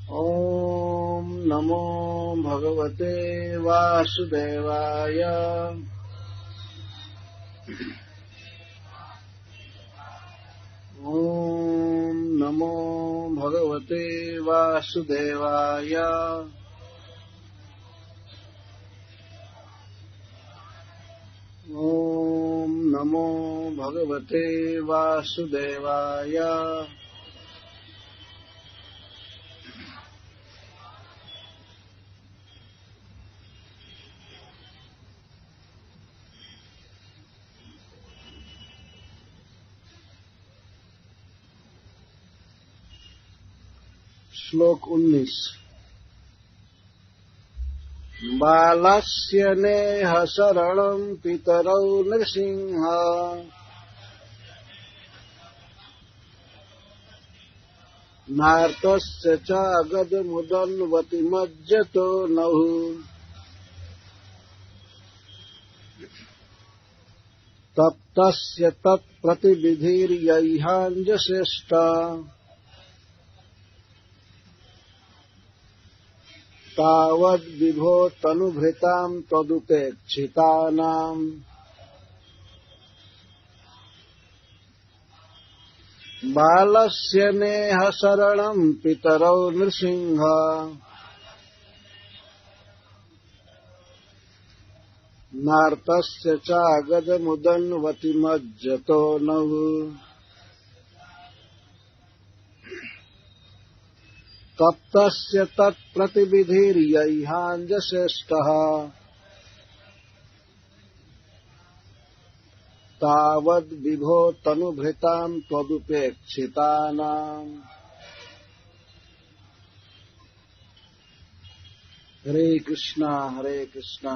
ॐ नमो भगवते वासुदेवाय। ॐ नमो भगवते वासुदेवाय। ॐ नमो भगवते वासुदेवाय। श्लोक 19। बालस्य नेह शरणं पितरौ नृसिंह। नार्तस्य च गदमुदन्वति मज्जतो नहुः। तप्तस्य तत्प्रतिविधिर्यैहाञ्जश्रेष्ठा। तावद्विभो तनुभृतां त्वदुपेक्षितानाम्। बालस्य नेह शरणं पितरौ नृसिंह। नार्तस्य चागदमुदन्वति मज्जतो नहुः। तप्तस्य तत्प्रतिविधिर्यैहाञ्जश्रेष्ठः। तावद्विभो तनुभृतां त्वदुपेक्षितानाम्। हरे कृष्णा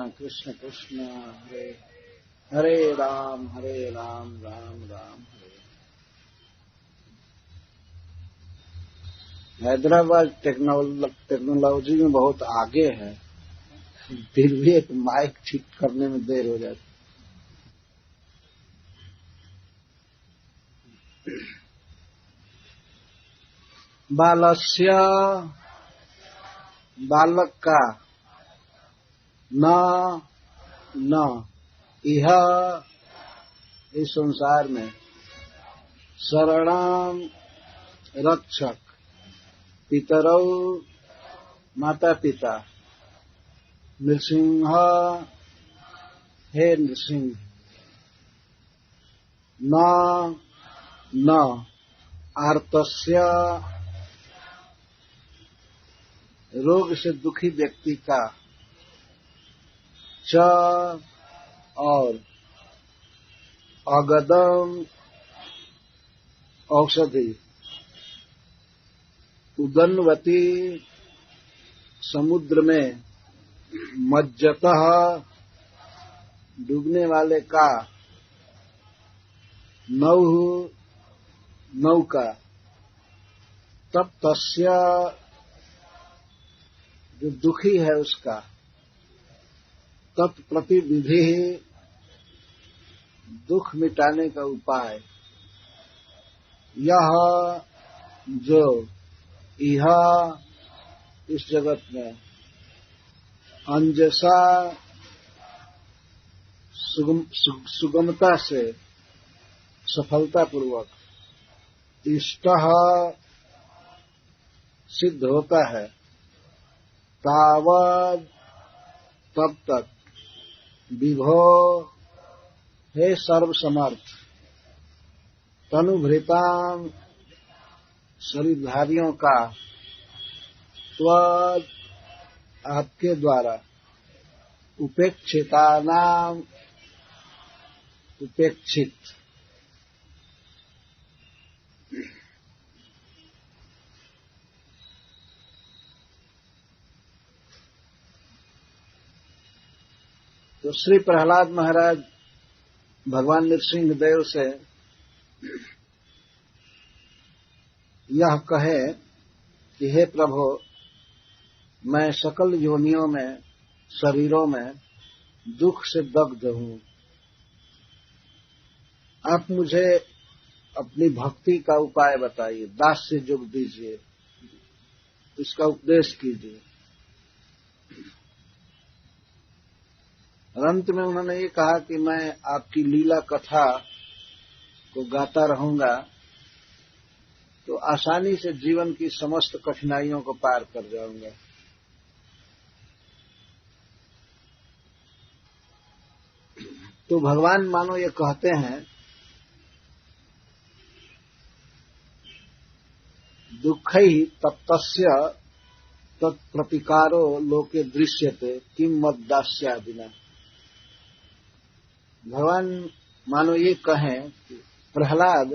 कृष्ण कृष्ण हरे हरे, राम राम राम हरे। हैदराबाद टेक्नोलॉजी में बहुत आगे है, फिर भी एक माइक ठीक करने में देर हो जाती। बालस्य, बालक का, न इह इस संसार में, शरणं रक्षक, पितरौ माता पिता, नृसिंह हे नृसिंह, न आर्तस्य रोग से दुखी व्यक्ति का, च और अगदम औषधि, उदन्वती समुद्र में, मज्जतः डूबने वाले का, नौका, तब तस्य जो दुखी है उसका, तत्प्रतिविधि दुख मिटाने का उपाय, यह जो इह इस जगत में, अंजसा सुगमता से, सफलता पूर्वक, इष्टः सिद्ध होता है, तावद तब तक, विभो हे सर्वसमर्थ, तनुभृतां शरीरधारियों का, त्वद आपके द्वारा, उपेक्षितानां उपेक्षित, तो श्री प्रहलाद महाराज भगवान नृसिंह देव से यह कहे कि हे प्रभु, मैं सकल योनियों में, शरीरों में दुख से दग्ध हूं। आप मुझे अपनी भक्ति का उपाय बताइए, दास्य युग दीजिए। इसका उपदेश कीजिए। अंत में उन्होंने ये कहा कि मैं आपकी लीला कथा को गाता रहूंगा तो आसानी से जीवन की समस्त कठिनाइयों को पार कर जाऊंगा। तो भगवान मानो ये कहते हैं, दुःखैः तप्तस्य तत्प्रतिकारो लोके दृश्यते किम मद्दास्यादिना। भगवान मानो ये कहें कि प्रहलाद,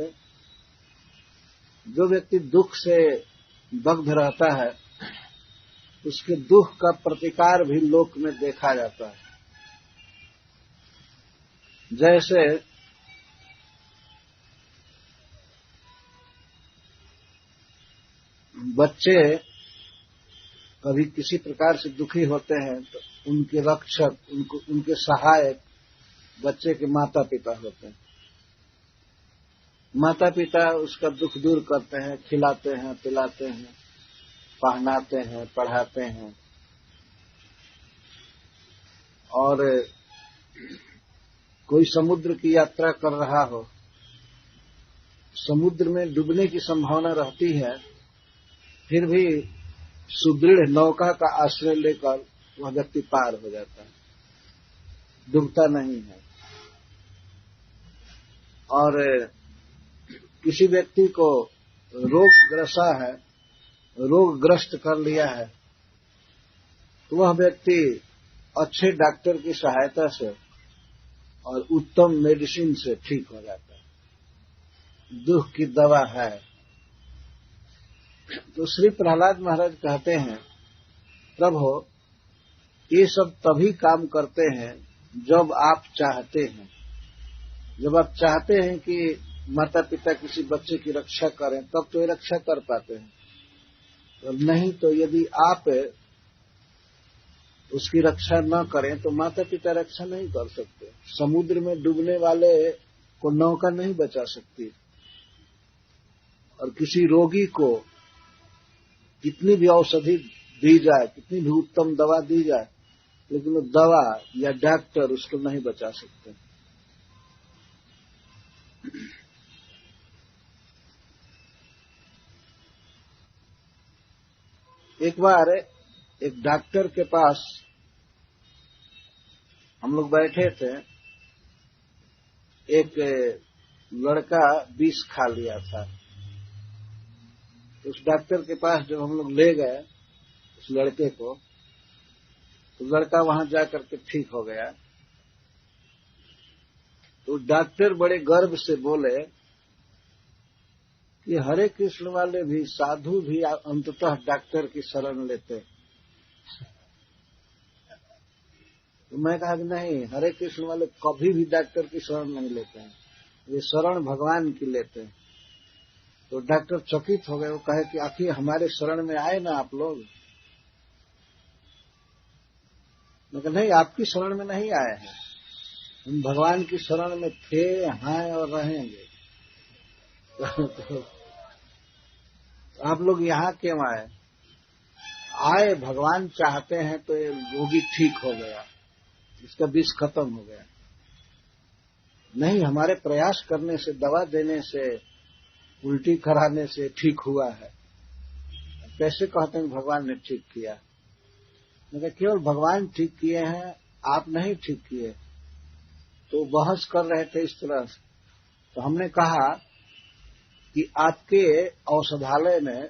जो व्यक्ति दुख से दग्ध रहता है उसके दुख का प्रतिकार भी लोक में देखा जाता है। जैसे बच्चे कभी किसी प्रकार से दुखी होते हैं तो उनके रक्षक, उनके सहायक बच्चे के माता पिता होते हैं। माता पिता उसका दुख दूर करते हैं, खिलाते हैं, पिलाते हैं, पहनाते हैं, पढ़ाते हैं। और कोई समुद्र की यात्रा कर रहा हो, समुद्र में डूबने की संभावना रहती है, फिर भी सुदृढ़ नौका का आश्रय लेकर वह व्यक्ति पार हो जाता है, डूबता नहीं है। और किसी व्यक्ति को रोग ग्रसा है, रोगग्रस्त कर लिया है, तो वह व्यक्ति अच्छे डॉक्टर की सहायता से और उत्तम मेडिसिन से ठीक हो जाता है। दुख की दवा है। तो श्री प्रहलाद महाराज कहते हैं, प्रभु ये सब तभी काम करते हैं जब आप चाहते हैं। जब आप चाहते हैं कि माता पिता किसी बच्चे की रक्षा करें तब तो ये रक्षा कर पाते हैं, और नहीं तो यदि आप उसकी रक्षा न करें तो माता पिता रक्षा नहीं कर सकते। समुद्र में डूबने वाले को नौका नहीं बचा सकती, और किसी रोगी को कितनी भी औषधि दी जाए, कितनी भी उत्तम दवा दी जाए, लेकिन वो दवा या डॉक्टर उसको नहीं बचा सकते। एक बार एक डॉक्टर के पास हम लोग बैठे थे, एक लड़का विष खा लिया था। उस डॉक्टर के पास जब हम लोग ले गए उस लड़के को, तो लड़का वहां जाकर के ठीक हो गया। तो डॉक्टर बड़े गर्व से बोले कि हरे कृष्ण वाले भी, साधु भी अंततः डॉक्टर की शरण लेते। तो मैं कहा कि नहीं, हरे कृष्ण वाले कभी भी डॉक्टर की शरण नहीं लेते हैं, ये शरण भगवान की लेते हैं। तो डॉक्टर चकित हो गए। वो कहे कि आखिर हमारे शरण में आए ना आप लोग। मैं कहा नहीं, आपकी शरण में नहीं आए हैं, हम भगवान की शरण में थे, हैं और रहेंगे। तो आप लोग यहाँ क्यों आए? आए भगवान चाहते हैं तो ये रोगी ठीक हो गया, इसका विष खत्म हो गया। नहीं, हमारे प्रयास करने से, दवा देने से, उल्टी कराने से ठीक हुआ है। कैसे कहते हैं भगवान ने ठीक किया? मैं कहा केवल भगवान ठीक किए हैं, आप नहीं ठीक किए। तो बहस कर रहे थे इस तरह से। तो हमने कहा कि आपके औषधालय में,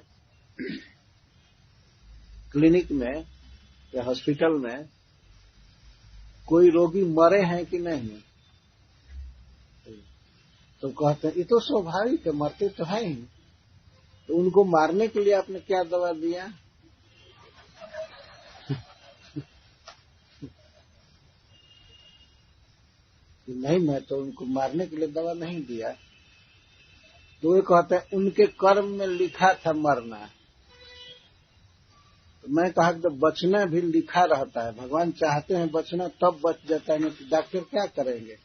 क्लिनिक में या हॉस्पिटल में कोई रोगी मरे हैं कि नहीं? तो कहते हैं ये तो स्वाभाविक है, मरते तो है ही। तो उनको मारने के लिए आपने क्या दवा दिया? नहीं, मैं तो उनको मारने के लिए दवा नहीं दिया। तो वे कहते हैं उनके कर्म में लिखा था मरना। तो मैं कहा कि तो बचना भी लिखा रहता है, भगवान चाहते हैं बचना तब बच जाता है, नहीं तो डॉक्टर क्या करेंगे?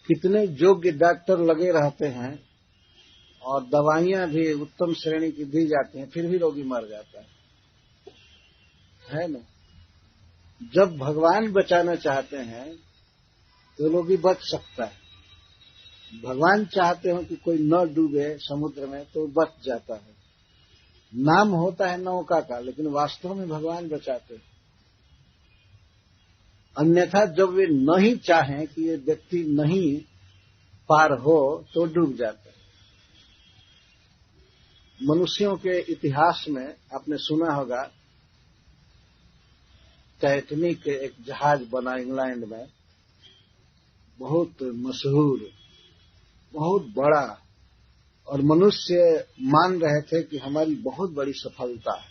कितने योग्य डॉक्टर लगे रहते हैं और दवाइयां भी उत्तम श्रेणी की दी जाती हैं, फिर भी रोगी मर जाता है ना। जब भगवान बचाना चाहते हैं तो रोगी बच सकता है। भगवान चाहते हो कि कोई न डूबे समुद्र में तो बच जाता है। नाम होता है नौका का, लेकिन वास्तव में भगवान बचाते हैं। अन्यथा जब वे नहीं चाहें कि ये व्यक्ति नहीं पार हो तो डूब जाता है। मनुष्यों के इतिहास में आपने सुना होगा, टाइटैनिक एक जहाज बना इंग्लैंड में, बहुत मशहूर, बहुत बड़ा, और मनुष्य मान रहे थे कि हमारी बहुत बड़ी सफलता है,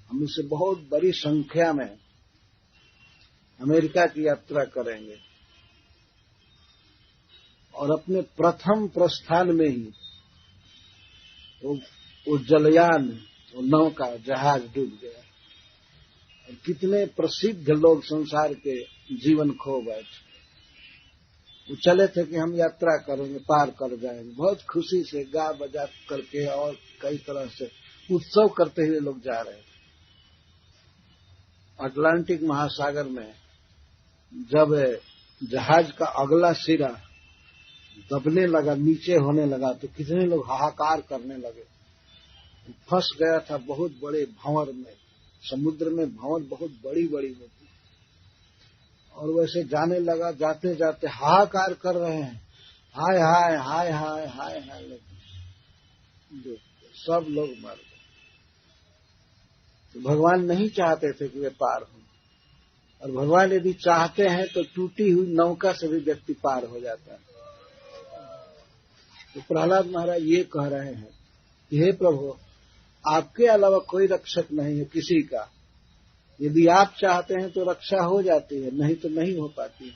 हम इसे बहुत बड़ी संख्या में अमेरिका की यात्रा करेंगे। और अपने प्रथम प्रस्थान में ही वो जलयान, वो नौका जहाज डूब गया। और कितने प्रसिद्ध लोग संसार के जीवन खो बैठे। वो चले थे कि हम यात्रा करेंगे, पार कर जाएंगे, बहुत खुशी से गा बजा करके और कई तरह से उत्सव करते हुए लोग जा रहे थे। अटलांटिक महासागर में जब जहाज का अगला सिरा दबने लगा, नीचे होने लगा, तो कितने लोग हाहाकार करने लगे। फंस गया था बहुत बड़े भंवर में, समुद्र में भंवर बहुत बड़ी बड़ी होती, और वैसे जाने लगा। जाते जाते हाहाकार कर रहे हैं, हाय हाय हाय हाय हाय हाय, सब लोग मर गए। तो भगवान नहीं चाहते थे कि वे पार हों, और भगवान यदि चाहते हैं तो टूटी हुई नौका से भी व्यक्ति पार हो जाता है। तो प्रहलाद महाराज ये कह रहे हैं कि हे प्रभु, आपके अलावा कोई रक्षक नहीं है किसी का। यदि आप चाहते हैं तो रक्षा हो जाती है, नहीं तो नहीं हो पाती है।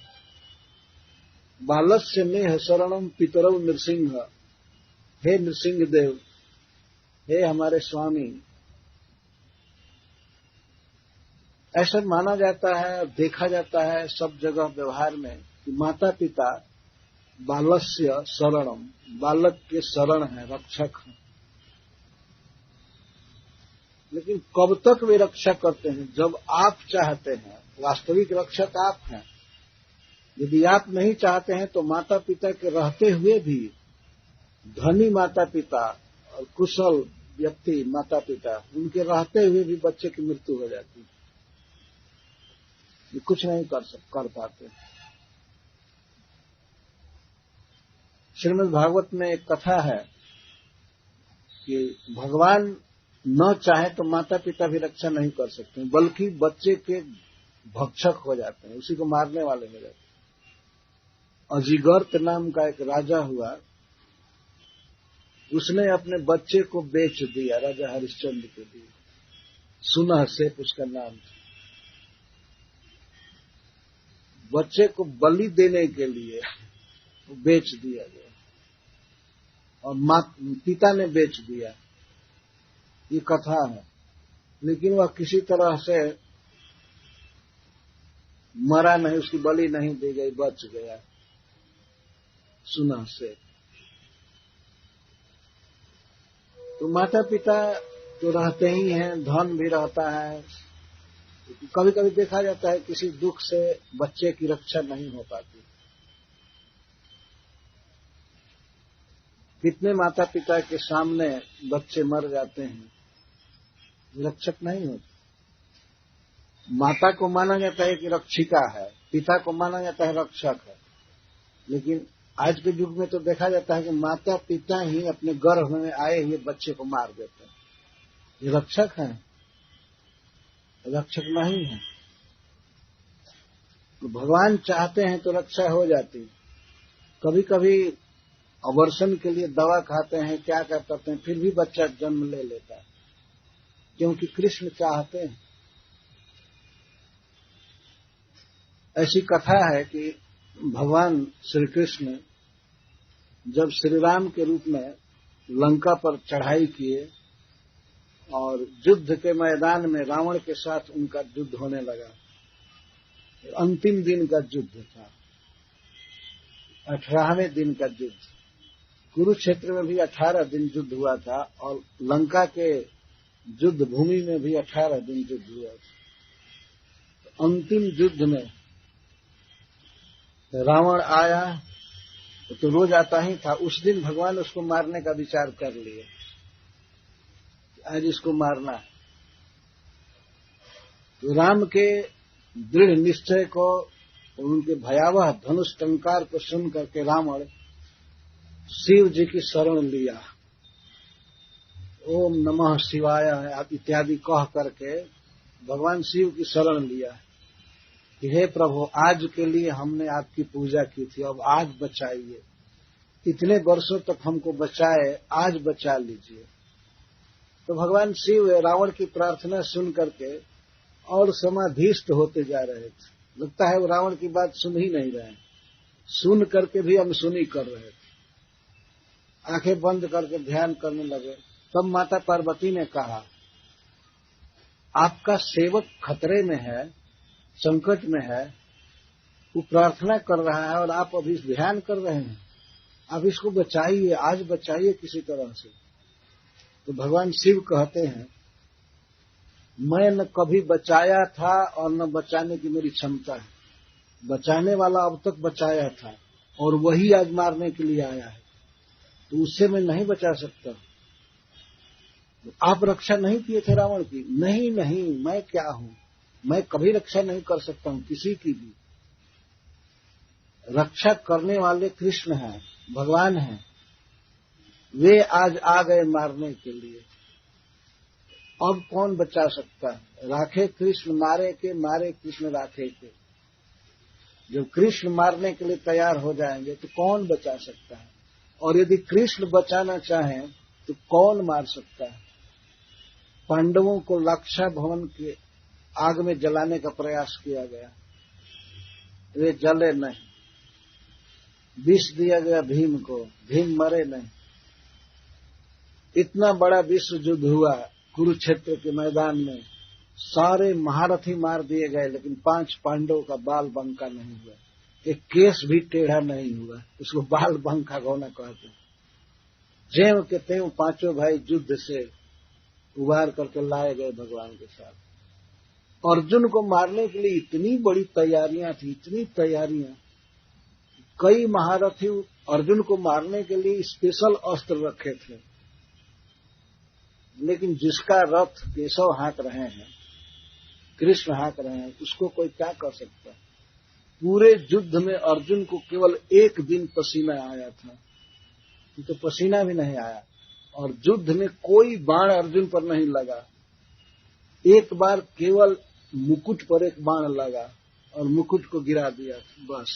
बालस्य नेह शरणम पितरौ नृसिंह, हे नृसिंह देव, हे हमारे स्वामी। ऐसा माना जाता है और देखा जाता है सब जगह व्यवहार में कि माता पिता बालस्य शरणम, बालक के शरण है, रक्षक है। लेकिन कब तक वे रक्षा करते हैं? जब आप चाहते हैं। वास्तविक रक्षक आप हैं। यदि आप नहीं चाहते हैं तो माता पिता के रहते हुए भी, धनी माता पिता और कुशल व्यक्ति माता पिता, उनके रहते हुए भी बच्चे की मृत्यु हो जाती है। ये कुछ नहीं कर पाते। श्रीमद् भागवत में एक कथा है कि भगवान न चाहे तो माता पिता भी रक्षा नहीं कर सकते, बल्कि बच्चे के भक्षक हो जाते हैं, उसी को मारने वाले हो जाते हैं। अजिगर्त नाम का एक राजा हुआ, उसने अपने बच्चे को बेच दिया राजा हरिश्चंद्र के लिए। सुना सेठ उसका नाम था। बच्चे को बलि देने के लिए बेच दिया गया, और पिता ने बेच दिया। ये कथा है। लेकिन वह किसी तरह से मरा नहीं, उसकी बलि नहीं दी गई, बच गया। सुना से तो माता पिता तो रहते ही हैं, धन भी रहता है। कभी कभी देखा जाता है किसी दुख से बच्चे की रक्षा नहीं हो पाती। कितने माता पिता के सामने बच्चे मर जाते हैं, रक्षक नहीं होते। माता को माना जाता है कि रक्षिका है, पिता को माना जाता है रक्षक है। लेकिन आज के युग में तो देखा जाता है कि माता पिता ही अपने गर्भ में आए हुए बच्चे को मार देते हैं। ये रक्षक है? रक्षक नहीं है। तो भगवान चाहते हैं तो रक्षा हो जाती है। कभी कभी अवर्षण के लिए दवा खाते हैं, क्या क्या करते हैं, फिर भी बच्चा जन्म ले लेता है, क्योंकि कृष्ण चाहते हैं। ऐसी कथा है कि भगवान श्री कृष्ण जब श्री राम के रूप में लंका पर चढ़ाई किए और युद्ध के मैदान में रावण के साथ उनका युद्ध होने लगा। अंतिम दिन का युद्ध था, 18वें दिन का युद्ध। कुरुक्षेत्र में भी 18 दिन युद्ध हुआ था और लंका के युद्ध भूमि में भी 18 दिन युद्ध हुआ था। अंतिम युद्ध में रावण आया तो रोज आता ही था। उस दिन भगवान उसको मारने का विचार कर लिए, आज इसको मारना है। तो राम के दृढ़ निश्चय को और उनके भयावह धनुष टंकार को सुन करके रावण शिव जी की शरण लिया। ओम नमः शिवाय इत्यादि कह करके भगवान शिव की शरण लिया कि हे प्रभु, आज के लिए हमने आपकी पूजा की थी, अब आज बचाइए। इतने वर्षों तक हमको बचाए, आज बचा लीजिए। तो भगवान शिव रावण की प्रार्थना सुन करके और समाधिस्थ होते जा रहे थे। लगता है वो रावण की बात सुन ही नहीं रहे, सुन करके भी अनसुनी कर रहे थे। आंखें बंद करके ध्यान करने लगे। तब माता पार्वती ने कहा, आपका सेवक खतरे में है, संकट में है, वो प्रार्थना कर रहा है और आप अभी ध्यान कर रहे हैं। आप इसको बचाइए, आज बचाइए किसी तरह से। तो भगवान शिव कहते हैं, मैं न कभी बचाया था और न बचाने की मेरी क्षमता है। बचाने वाला अब तक बचाया था और वही आज मारने के लिए आया है, तो उससे मैं नहीं बचा सकता। आप रक्षा नहीं किए थे रावण की? नहीं नहीं, मैं क्या हूं, मैं कभी रक्षा नहीं कर सकता हूं किसी की भी। रक्षा करने वाले कृष्ण हैं, भगवान हैं, वे आज आ गए मारने के लिए। अब कौन बचा सकता है? राखे कृष्ण मारे के, मारे कृष्ण राखे के। जब कृष्ण मारने के लिए तैयार हो जाएंगे तो कौन बचा सकता है? और यदि कृष्ण बचाना चाहें तो कौन मार सकता है? पांडवों को लाक्षा भवन के आग में जलाने का प्रयास किया गया, वे जले नहीं। विष दिया गया भीम को, भीम मरे नहीं। इतना बड़ा विश्व युद्ध हुआ कुरुक्षेत्र के मैदान में, सारे महारथी मार दिए गए, लेकिन 5 पांडवों का बाल बंका नहीं हुआ, एक केस भी टेढ़ा नहीं हुआ। उसको बाल बंका होना कहते हैं। ज्यों के त्यों 5 भाई युद्ध से उबार करके लाए गए भगवान के साथ। अर्जुन को मारने के लिए इतनी बड़ी तैयारियां थी, इतनी तैयारियां। कई महारथी अर्जुन को मारने के लिए स्पेशल अस्त्र रखे थे, लेकिन जिसका रथ केशव हाँक रहे हैं, कृष्ण हाँक रहे हैं, उसको कोई क्या कर सकता है? पूरे युद्ध में अर्जुन को केवल 1 दिन पसीना आया था, तो पसीना भी नहीं आया। और युद्ध में कोई बाण अर्जुन पर नहीं लगा। एक बार केवल मुकुट पर एक बाण लगा और मुकुट को गिरा दिया, बस।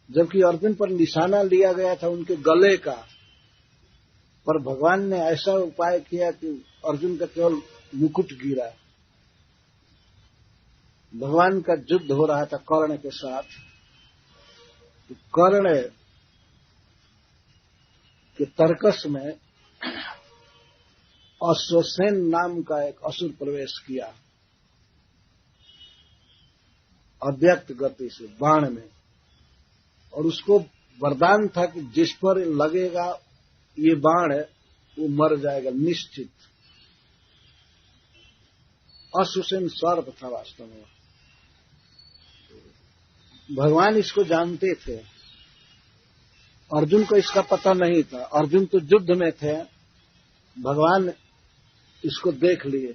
जबकि अर्जुन पर निशाना लिया गया था उनके गले का, पर भगवान ने ऐसा उपाय किया कि अर्जुन का केवल मुकुट गिरा। भगवान का युद्ध हो रहा था कर्ण के साथ। तो कर्ण के तर्कस में अश्वसेन नाम का एक असुर प्रवेश किया, अव्यक्त गति से बाण में, और उसको वरदान था कि जिस पर लगेगा ये बाण वो मर जाएगा निश्चित। अश्वसेन सर्प था वास्तव में। भगवान इसको जानते थे, अर्जुन को इसका पता नहीं था। अर्जुन तो युद्ध में थे, भगवान इसको देख लिए।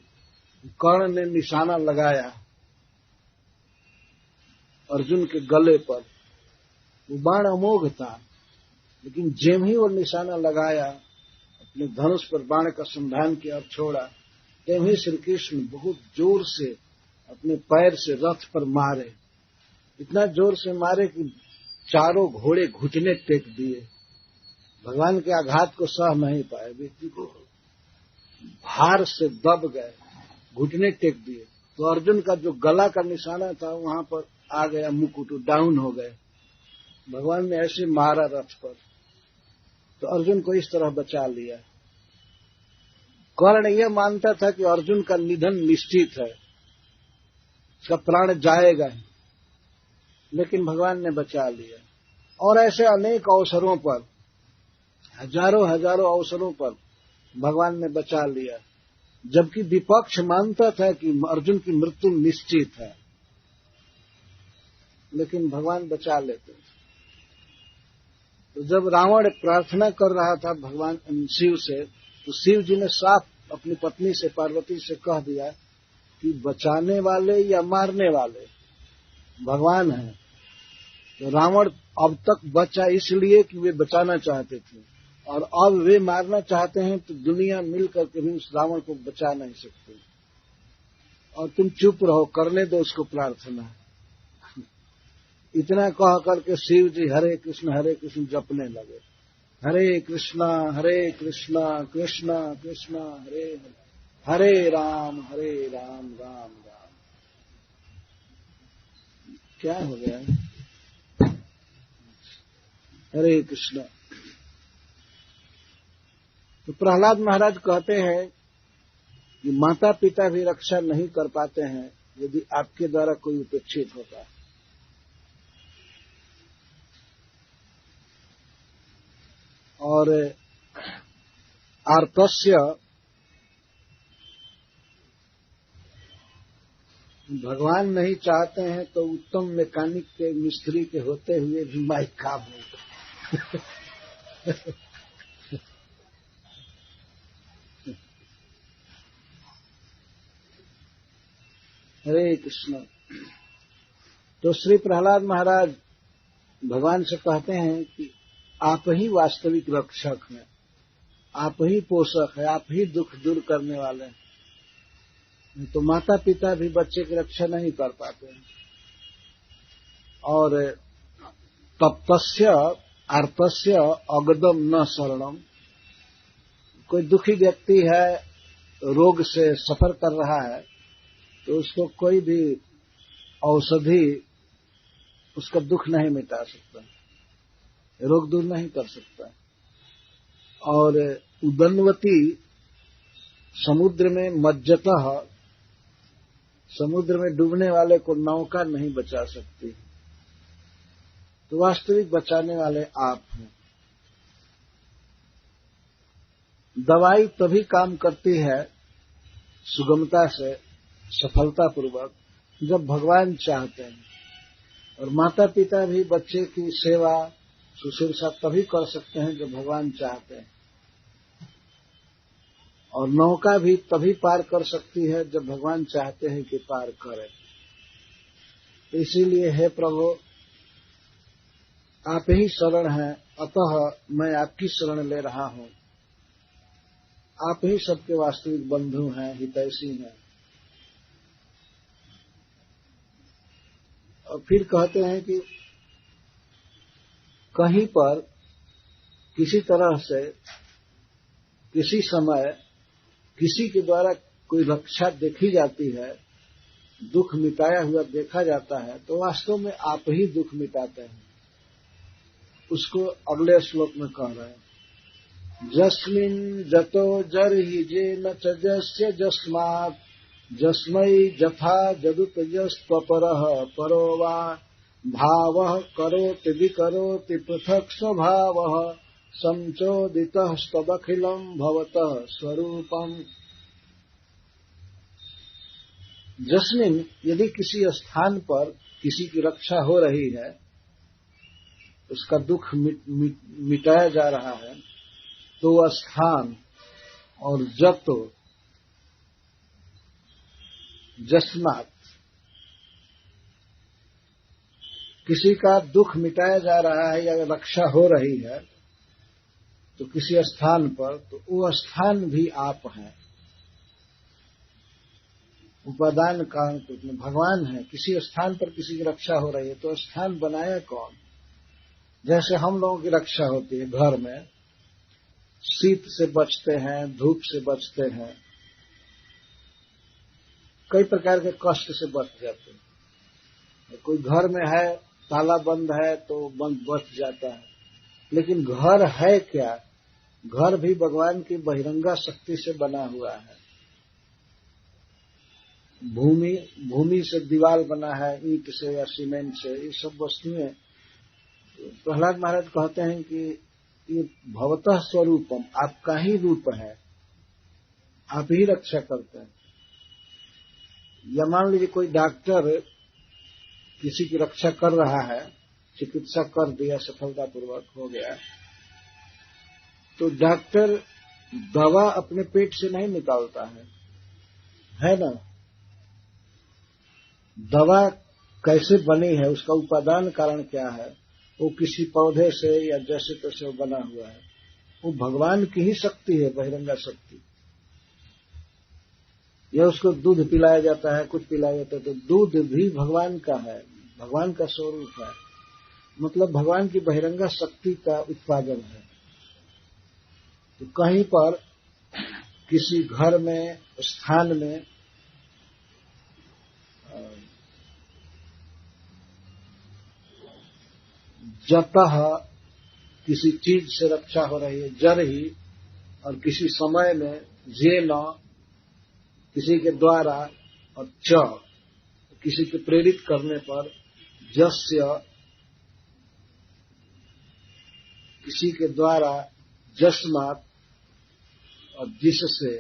कर्ण ने निशाना लगाया अर्जुन के गले पर। वो बाण अमोघ था, लेकिन जेम ही वो निशाना लगाया, अपने धनुष पर बाण का संधान किया और छोड़ा, तेम ही श्री कृष्ण बहुत जोर से अपने पैर से रथ पर मारे। इतना जोर से मारे कि चारों घोड़े घुटने टेक दिए। भगवान के आघात को सह नहीं पाए, व्यक्ति को भार से दब गए, घुटने टेक दिए। तो अर्जुन का जो गला का निशाना था वहां पर आ गया मुकुट, डाउन हो गए। भगवान ने ऐसे मारा रथ पर, तो अर्जुन को इस तरह बचा लिया। कर्ण यह मानता था कि अर्जुन का निधन निश्चित है, उसका प्राण जाएगा ही, लेकिन भगवान ने बचा लिया। और ऐसे अनेक अवसरों पर हजारों हजारों अवसरों पर भगवान ने बचा लिया, जबकि विपक्ष मानता था कि अर्जुन की मृत्यु निश्चित है, लेकिन भगवान बचा लेते थे। तो जब रावण प्रार्थना कर रहा था भगवान शिव से, तो शिव जी ने साफ अपनी पत्नी से, पार्वती से कह दिया कि बचाने वाले या मारने वाले भगवान हैं। तो रावण अब तक बचा इसलिए कि वे बचाना चाहते थे, और अब वे मारना चाहते हैं, तो दुनिया मिल करके भी उस रावण को बचा नहीं सकती। और तुम चुप रहो, करने दो उसको प्रार्थना। इतना कह करके शिव जी हरे कृष्ण जपने लगे। हरे कृष्णा कृष्णा कृष्णा हरे हरे, हरे राम राम राम। क्या हो गया? हरे कृष्णा। तो प्रहलाद महाराज कहते हैं कि माता पिता भी रक्षा नहीं कर पाते हैं यदि आपके द्वारा कोई उपेक्षित होता है। और आर्तस्य, भगवान नहीं चाहते हैं तो उत्तम मैकेनिक के, मिस्त्री के होते हुए भी माइक काम नहीं। हरे कृष्ण। तो श्री प्रहलाद महाराज भगवान से कहते हैं कि आप ही वास्तविक रक्षक हैं, आप ही पोषक हैं, आप ही दुख दूर करने वाले हैं। तो माता पिता भी बच्चे की रक्षा नहीं कर पाते हैं। और तप्तस्य आर्तस्य अगदम न शरणम। कोई दुखी व्यक्ति है, रोग से सफर कर रहा है, तो उसको कोई भी औषधि उसका दुख नहीं मिटा सकता, रोग दूर नहीं कर सकता। और उदन्वती, समुद्र में मज्जतः, समुद्र में डूबने वाले को नौका नहीं बचा सकती। तो वास्तविक बचाने वाले आप हैं। दवाई तभी काम करती है सुगमता से, सफलतापूर्वक, जब भगवान चाहते हैं। और माता पिता भी बच्चे की सेवा शुश्रूषा तभी कर सकते हैं जब भगवान चाहते हैं। और नौका भी तभी पार कर सकती है जब भगवान चाहते हैं कि पार करे। इसीलिए हे प्रभु, आप ही शरण हैं, अतः मैं आपकी शरण ले रहा हूं। आप ही सबके वास्तविक बंधु हैं, हितैषी हैं। और फिर कहते हैं कि कहीं पर किसी तरह से, किसी समय, किसी के द्वारा कोई रक्षा देखी जाती है, दुख मिटाया हुआ देखा जाता है, तो वास्तव में आप ही दुख मिटाते हैं। उसको अगले श्लोक में कह रहे हैं, जस्मिन् जतो जर्हि जेन च जस्य जस्मात् जस्मै जथा जदुतयस्त्वपरः परो वा भावः करोति विकरोति पृथक् स्वभावः संचोदितः स्तदखिलम् भवतः स्वरूपम्। जस्मिन्, यदि किसी स्थान पर किसी की रक्षा हो रही है, उसका दुख मिटाया जा रहा है, तो वह स्थान, और जतो, जस्मात, किसी का दुख मिटाया जा रहा है या रक्षा हो रही है तो किसी स्थान पर, तो वो स्थान भी आप हैं। उपादान कारण कुछ में भगवान है। किसी स्थान पर किसी की रक्षा हो रही है तो स्थान बनाया कौन? जैसे हम लोगों की रक्षा होती है घर में, शीत से बचते हैं, धूप से बचते हैं, कई प्रकार के कष्ट से बच जाते हैं। कोई घर में है, ताला बंद है तो बंद बच जाता है। लेकिन घर है क्या? घर भी भगवान की बहिरंगा शक्ति से बना हुआ है। भूमि से दीवार बना है, ईंट से या सीमेंट से, ये सब वस्तुएं। प्रहलाद महाराज कहते हैं कि ये भवतः स्वरूपम, आपका ही रूप है, आप ही रक्षा करते हैं। या मान लीजिए कोई डॉक्टर किसी की रक्षा कर रहा है, चिकित्सा कर दिया, सफलतापूर्वक हो गया, तो डॉक्टर दवा अपने पेट से नहीं निकालता है ना। दवा कैसे बनी है, उसका उपादान कारण क्या है, वो किसी पौधे से या जैसे तैसे वो बना हुआ है, वो भगवान की ही शक्ति है, बहिरंगा शक्ति। या उसको दूध पिलाया जाता है, कुछ पिलाया जाता है, तो दूध भी भगवान का है, भगवान का स्वरूप है, मतलब भगवान की बहिरंगा शक्ति का उत्पादन है। तो कहीं पर किसी घर में, स्थान में जतः किसी चीज से रक्षा हो रही है, जर ही, और किसी समय में जे न, किसी के द्वारा, और च, किसी के प्रेरित करने पर, जस्य, किसी के द्वारा, जस्मात्, और जिससे,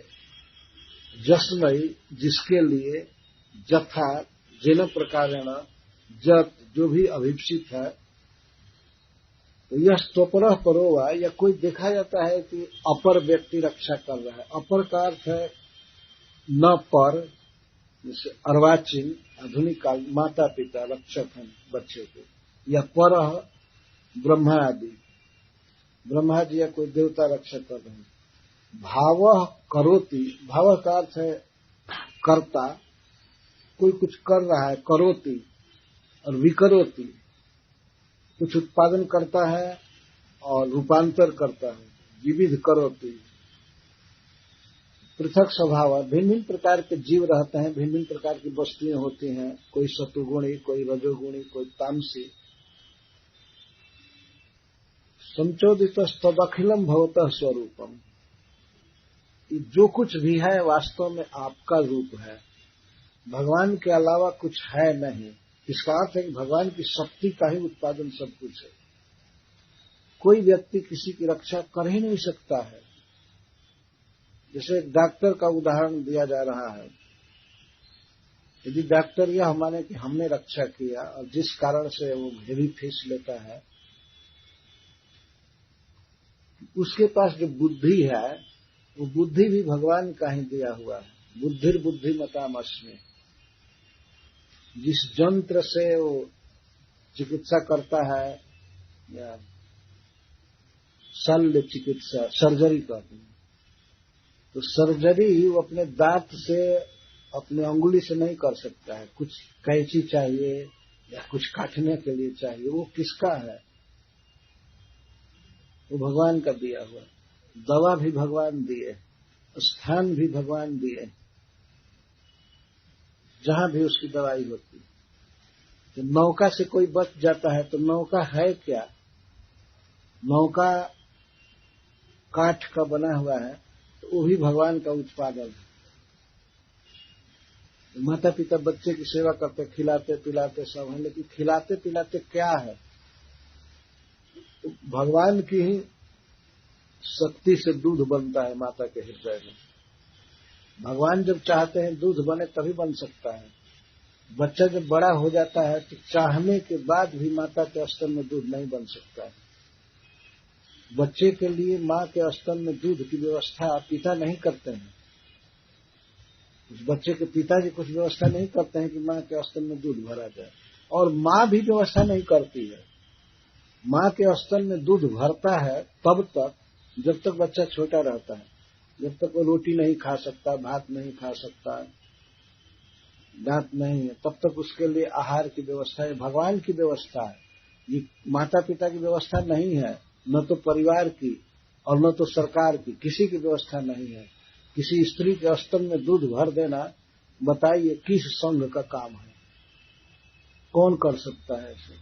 जस्मई, जिसके लिए, जथा, जिन प्रकारेण, जत, जो भी अभिप्सित है। तो यह स्तोपरः परोवा, या कोई देखा जाता है कि अपर व्यक्ति रक्षा कर रहा है। अपर का अर्थ है न पर, जैसे अर्वाचीन, आधुनिक काल, माता पिता रक्षक हैं बच्चे के, या परः ब्रह्मा आदि, ब्रह्मा जी या कोई देवता रक्षा कर रहे हैं। भावः करोति, भाव का अर्थ है कर्ता, कोई कुछ कर रहा है, करोति, और विकरोति, कुछ उत्पादन करता है और रूपांतर करता है, विविध करोति, पृथक स्वभाव, भिन्न भिन्न प्रकार के जीव रहते हैं, भिन्न भिन्न प्रकार की वस्तुएं होती हैं, कोई सतुगुणी, कोई रजोगुणी, कोई तामसी। संचोदित तदखिलम भवतः स्वरूपम, जो कुछ भी है वास्तव में आपका रूप है, भगवान के अलावा कुछ है नहीं। इसका अर्थ है कि भगवान की शक्ति का ही उत्पादन सब कुछ है। कोई व्यक्ति किसी की रक्षा कर ही नहीं सकता है। जैसे डॉक्टर का उदाहरण दिया जा रहा है, यदि डॉक्टर यह माने कि हमने रक्षा किया और जिस कारण से वो हेवी फीस लेता है, उसके पास जो बुद्धि है, वो बुद्धि भी भगवान का ही दिया हुआ है। बुद्धिर्बुद्धिमतामस्मि, जिस यंत्र से वो चिकित्सा करता है, या शल्य चिकित्सा, सर्जरी करते हैं, तो सर्जरी वो अपने दांत से, अपने अंगुली से नहीं कर सकता है। कुछ कैंची चाहिए या कुछ काटने के लिए चाहिए, वो किसका है? वो भगवान का दिया हुआ। दवा भी भगवान दिए, स्थान भी भगवान दिए, जहां भी उसकी दवाई होती। तो नौका से कोई बच जाता है तो नौका है क्या? नौका काठ का बना हुआ है, तो वो भी भगवान का उत्पादन है। तो माता पिता बच्चे की सेवा करते, खिलाते पिलाते सब है, लेकिन खिलाते पिलाते क्या है? तो भगवान की ही शक्ति से दूध बनता है माता के हृदय में। भगवान जब चाहते हैं दूध बने तभी बन सकता है। बच्चा जब बड़ा हो जाता है तो चाहने के बाद भी माता के स्तन में दूध नहीं बन सकता है। बच्चे के लिए मां के स्तन में दूध की व्यवस्था पिता नहीं करते हैं। उस बच्चे के पिताजी कुछ व्यवस्था नहीं करते हैं कि मां के स्तन में दूध भरा जाए, और मां भी व्यवस्था नहीं करती है। मां के स्तन में दूध भरता है तब तक जब तक बच्चा छोटा रहता है, जब तक वो रोटी नहीं खा सकता, भात नहीं खा सकता, दांत नहीं है, तब तक उसके लिए आहार की व्यवस्था है, भगवान की व्यवस्था है। ये माता पिता की व्यवस्था नहीं है, न तो परिवार की और न तो सरकार की, किसी की व्यवस्था नहीं है। किसी स्त्री के स्तन में दूध भर देना, बताइए किस संघ का काम है? कौन कर सकता है इसे?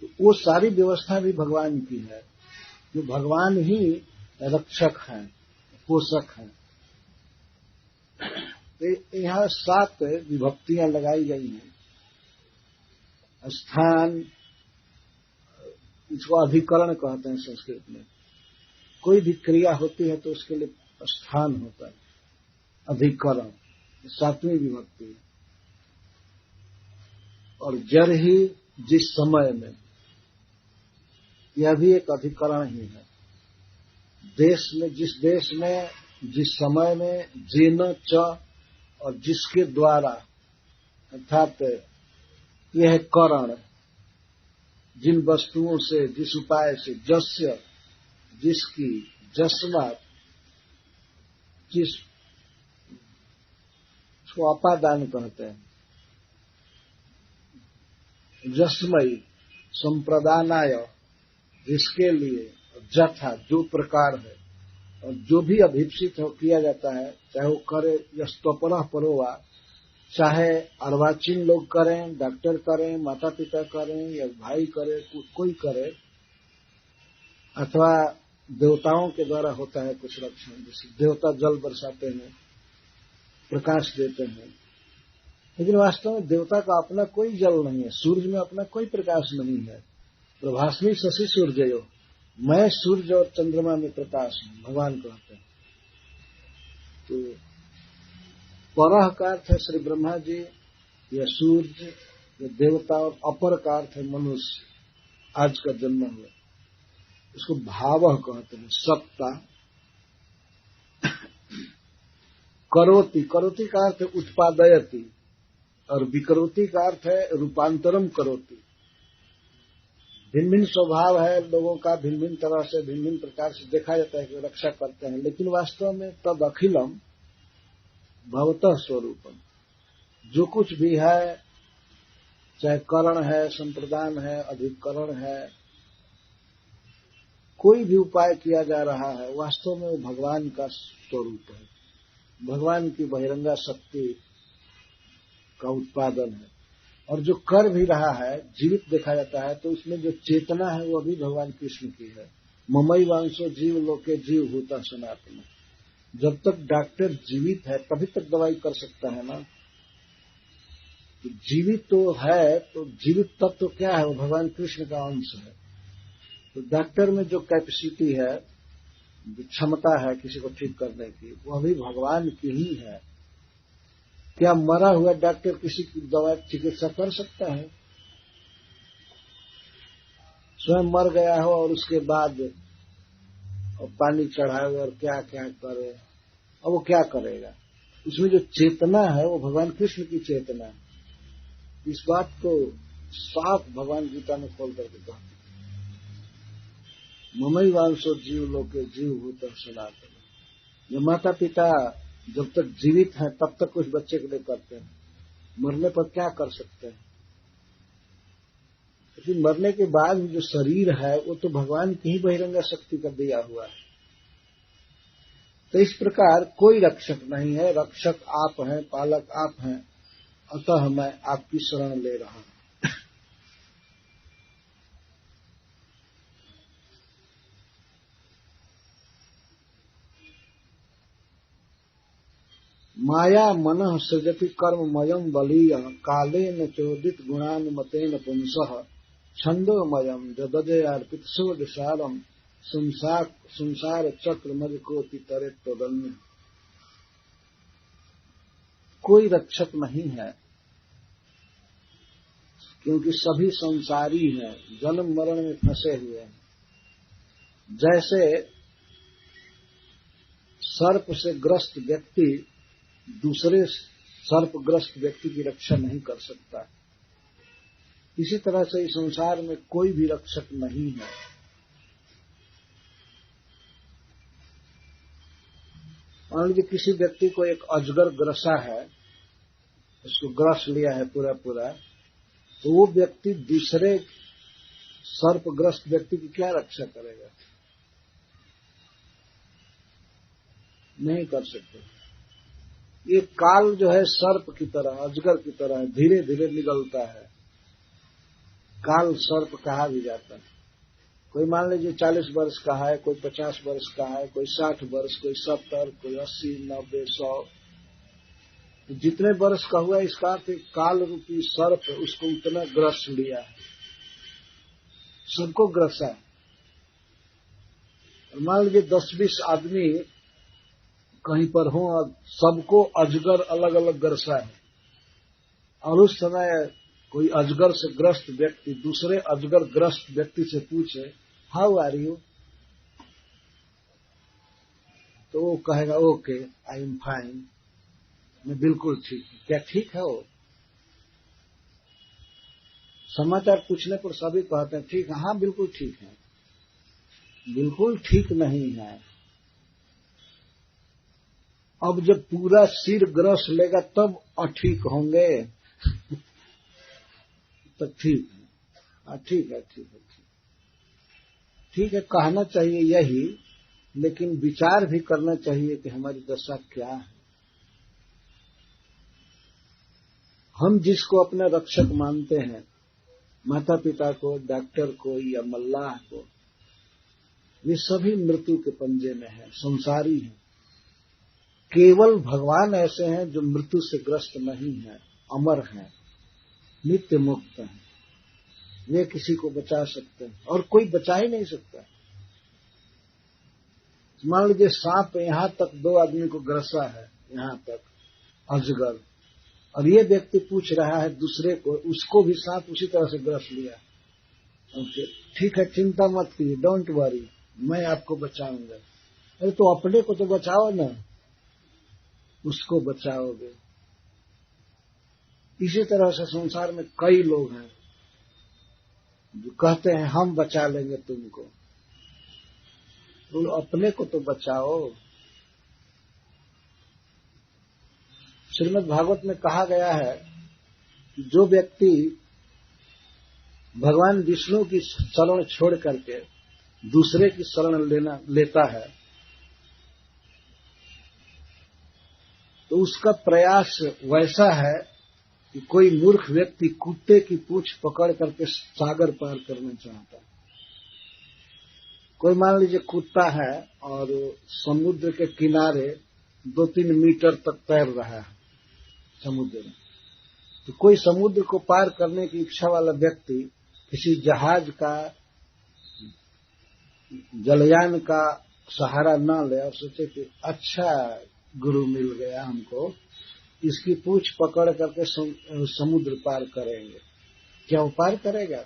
तो वो सारी व्यवस्था भी भगवान की है, जो भगवान ही रक्षक हैं, पोषक हैं। तो यहाँ 7 विभक्तियां लगाई गई हैं। स्थान, इसको अधिकरण कहते हैं संस्कृत में। कोई भी क्रिया होती है तो उसके लिए स्थान होता है, अधिकरण, 7वीं विभक्ति है। और जर ही जिस समय में, यह भी एक अधिकरण ही है। देश में, जिस देश में, जिस समय में, जेन च, और जिसके द्वारा, अर्थात यह है करण, जिन वस्तुओं से, जिस उपाय से, जस्य, जिसकी, जस्मात्, जिसको अपादान कहते हैं, जस्मयी, संप्रदानाय, जिसके लिए, जथा, जो प्रकार है, और जो भी अभीप्सित हो किया जाता है, चाहे वो करे यस्तोपरः परोवा, चाहे अर्वाचीन लोग करें, डॉक्टर करें, माता पिता करें, या भाई करे, कोई करे, अथवा देवताओं के द्वारा होता है कुछ रक्षण, जैसे देवता जल बरसाते हैं, प्रकाश देते हैं। लेकिन वास्तव में देवता का अपना कोई जल नहीं है, सूर्य में अपना कोई प्रकाश नहीं है। प्रभास्मी शशि सूर्ययो, मैं सूर्य और चंद्रमा में प्रकाश हूं, भगवान कहते हैं। तो परह का अर्थ है श्री ब्रह्मा जी या सूर्य या देवता, और अपर का अर्थ है मनुष्य, आज का जन्म हुआ। इसको भावः कहते हैं, सत्ता। करोति, करोति का अर्थ है उत्पादयति, और विकरोति का अर्थ है रूपांतरम करोति। भिन्न भिन्न स्वभाव है लोगों का, भिन्न भिन्न तरह से, भिन्न भिन्न प्रकार से देखा जाता है कि रक्षा करते हैं, लेकिन वास्तव में तद अखिलम भवतः स्वरूपम, जो कुछ भी है, चाहे करण है, संप्रदान है, अधिकरण है, कोई भी उपाय किया जा रहा है, वास्तव में वो भगवान का स्वरूप है, भगवान की बहिरंगा शक्ति का उत्पादन है। और जो कर भी रहा है, जीवित देखा जाता है, तो उसमें जो चेतना है वो भी भगवान कृष्ण की है। ममई वांसो जीव लोके जीव भूता सनातन। जब तक डॉक्टर जीवित है तभी तक दवाई कर सकता है ना। तो जीवित तो है, तो जीवित तत्व तो क्या है, वो भगवान कृष्ण का अंश है। तो डॉक्टर में जो कैपेसिटी है, जो क्षमता है किसी को ठीक करने की, वो भी भगवान की ही है। क्या मरा हुआ डॉक्टर किसी की दवा चिकित्सा कर सकता है? स्वयं मर गया हो और उसके बाद पानी चढ़ाए और क्या क्या करे, अब वो क्या करेगा? उसमें जो चेतना है वो भगवान कृष्ण की चेतना है। इस बात को साफ भगवान गीता में खोल करके कहते, ममई वांसो जीव लोके जीव भूत सनातन। जो माता पिता जब तक जीवित हैं तब तक कुछ बच्चे के लिए करते हैं, मरने पर क्या कर सकते हैं? लेकिन मरने के बाद जो शरीर है वो तो भगवान की ही बहिरंगा शक्ति का दिया हुआ है। तो इस प्रकार कोई रक्षक नहीं है, रक्षक आप हैं, पालक आप हैं, अतः मैं आपकी शरण ले रहा हूं। माया मनः सृजति कर्ममयम् बलीय कालेन चोदित गुणानुमतेन पुंसः छंदोमयम् जदजयार्पित शोधशालम् संसार चक्र मज कोटि तरे तदन्य। कोई रक्षक नहीं है, क्योंकि सभी संसारी हैं, जन्म मरण में फंसे हुए हैं। जैसे सर्प से ग्रस्त व्यक्ति दूसरे सर्पग्रस्त व्यक्ति की रक्षा नहीं कर सकता, इसी तरह से इस संसार में कोई भी रक्षक नहीं है। मान लीजिए किसी व्यक्ति को एक अजगर ग्रसा है, उसको ग्रस लिया है पूरा पूरा, तो वो व्यक्ति दूसरे सर्पग्रस्त व्यक्ति की क्या रक्षा करेगा? नहीं कर सकते। ये काल जो है सर्प की तरह, अजगर की तरह धीरे धीरे निगलता है। काल सर्प कहा भी जाता है। कोई मान लीजिए 40 वर्ष का है, कोई 50 वर्ष का है, कोई 60 वर्ष, कोई 70, कोई 80, 90, 100, तो जितने वर्ष का हुआ इसका अर्थ काल रूपी सर्प उसको उतना ग्रस लिया है। सबको ग्रसा है। मान लीजिए 10-20 आदमी कहीं पर हो और सबको अजगर अलग अलग ग्रसा है, और उस समय कोई अजगर से ग्रस्त व्यक्ति दूसरे अजगर ग्रस्त व्यक्ति से पूछे हाउ आर यू, तो वो कहेगा ओके आई एम फाइन, मैं बिल्कुल ठीक हूं। क्या ठीक है वो? समाचार पूछने पर सभी कहते हैं ठीक है, हाँ बिल्कुल ठीक है। बिल्कुल ठीक नहीं है। अब जब पूरा सिर ग्रस लेगा तब अठीक होंगे। तो ठीक है, हाँ ठीक है, ठीक है, ठीक है, कहना चाहिए यही, लेकिन विचार भी करना चाहिए कि हमारी दशा क्या है। हम जिसको अपना रक्षक मानते हैं, माता पिता को, डॉक्टर को या मल्लाह को, वे सभी मृत्यु के पंजे में हैं, संसारी हैं। केवल भगवान ऐसे हैं जो मृत्यु से ग्रस्त नहीं हैं, अमर हैं, नित्य मुक्त हैं। वे किसी को बचा सकते हैं और कोई बचा ही नहीं सकता। मान लीजिए सांप यहां तक 2 आदमी को ग्रसा है, यहां तक अजगर, और ये व्यक्ति पूछ रहा है दूसरे को, उसको भी सांप उसी तरह से ग्रस लिया। ओके ठीक है, चिंता मत कीजिए, डोंट वरी, मैं आपको बचाऊंगा। अरे तो अपने को तो बचाओ ना, उसको बचाओगे। इसी तरह से संसार में कई लोग हैं जो कहते हैं हम बचा लेंगे तुमको, तो अपने को तो बचाओ। श्रीमद् भागवत में कहा गया है कि जो व्यक्ति भगवान विष्णु की शरण छोड़ करके दूसरे की शरण लेता है, तो उसका प्रयास वैसा है कि कोई मूर्ख व्यक्ति कुत्ते की पूंछ पकड़ करके सागर पार करना चाहता है। कोई मान लीजिए कुत्ता है और समुद्र के किनारे 2-3 मीटर तक तैर रहा है समुद्र में, तो कोई समुद्र को पार करने की इच्छा वाला व्यक्ति किसी जहाज का, जलयान का सहारा न ले और सोचे कि अच्छा गुरु मिल गया हमको, इसकी पूंछ पकड़ करके समुद्र पार करेंगे। क्या वो पार करेगा?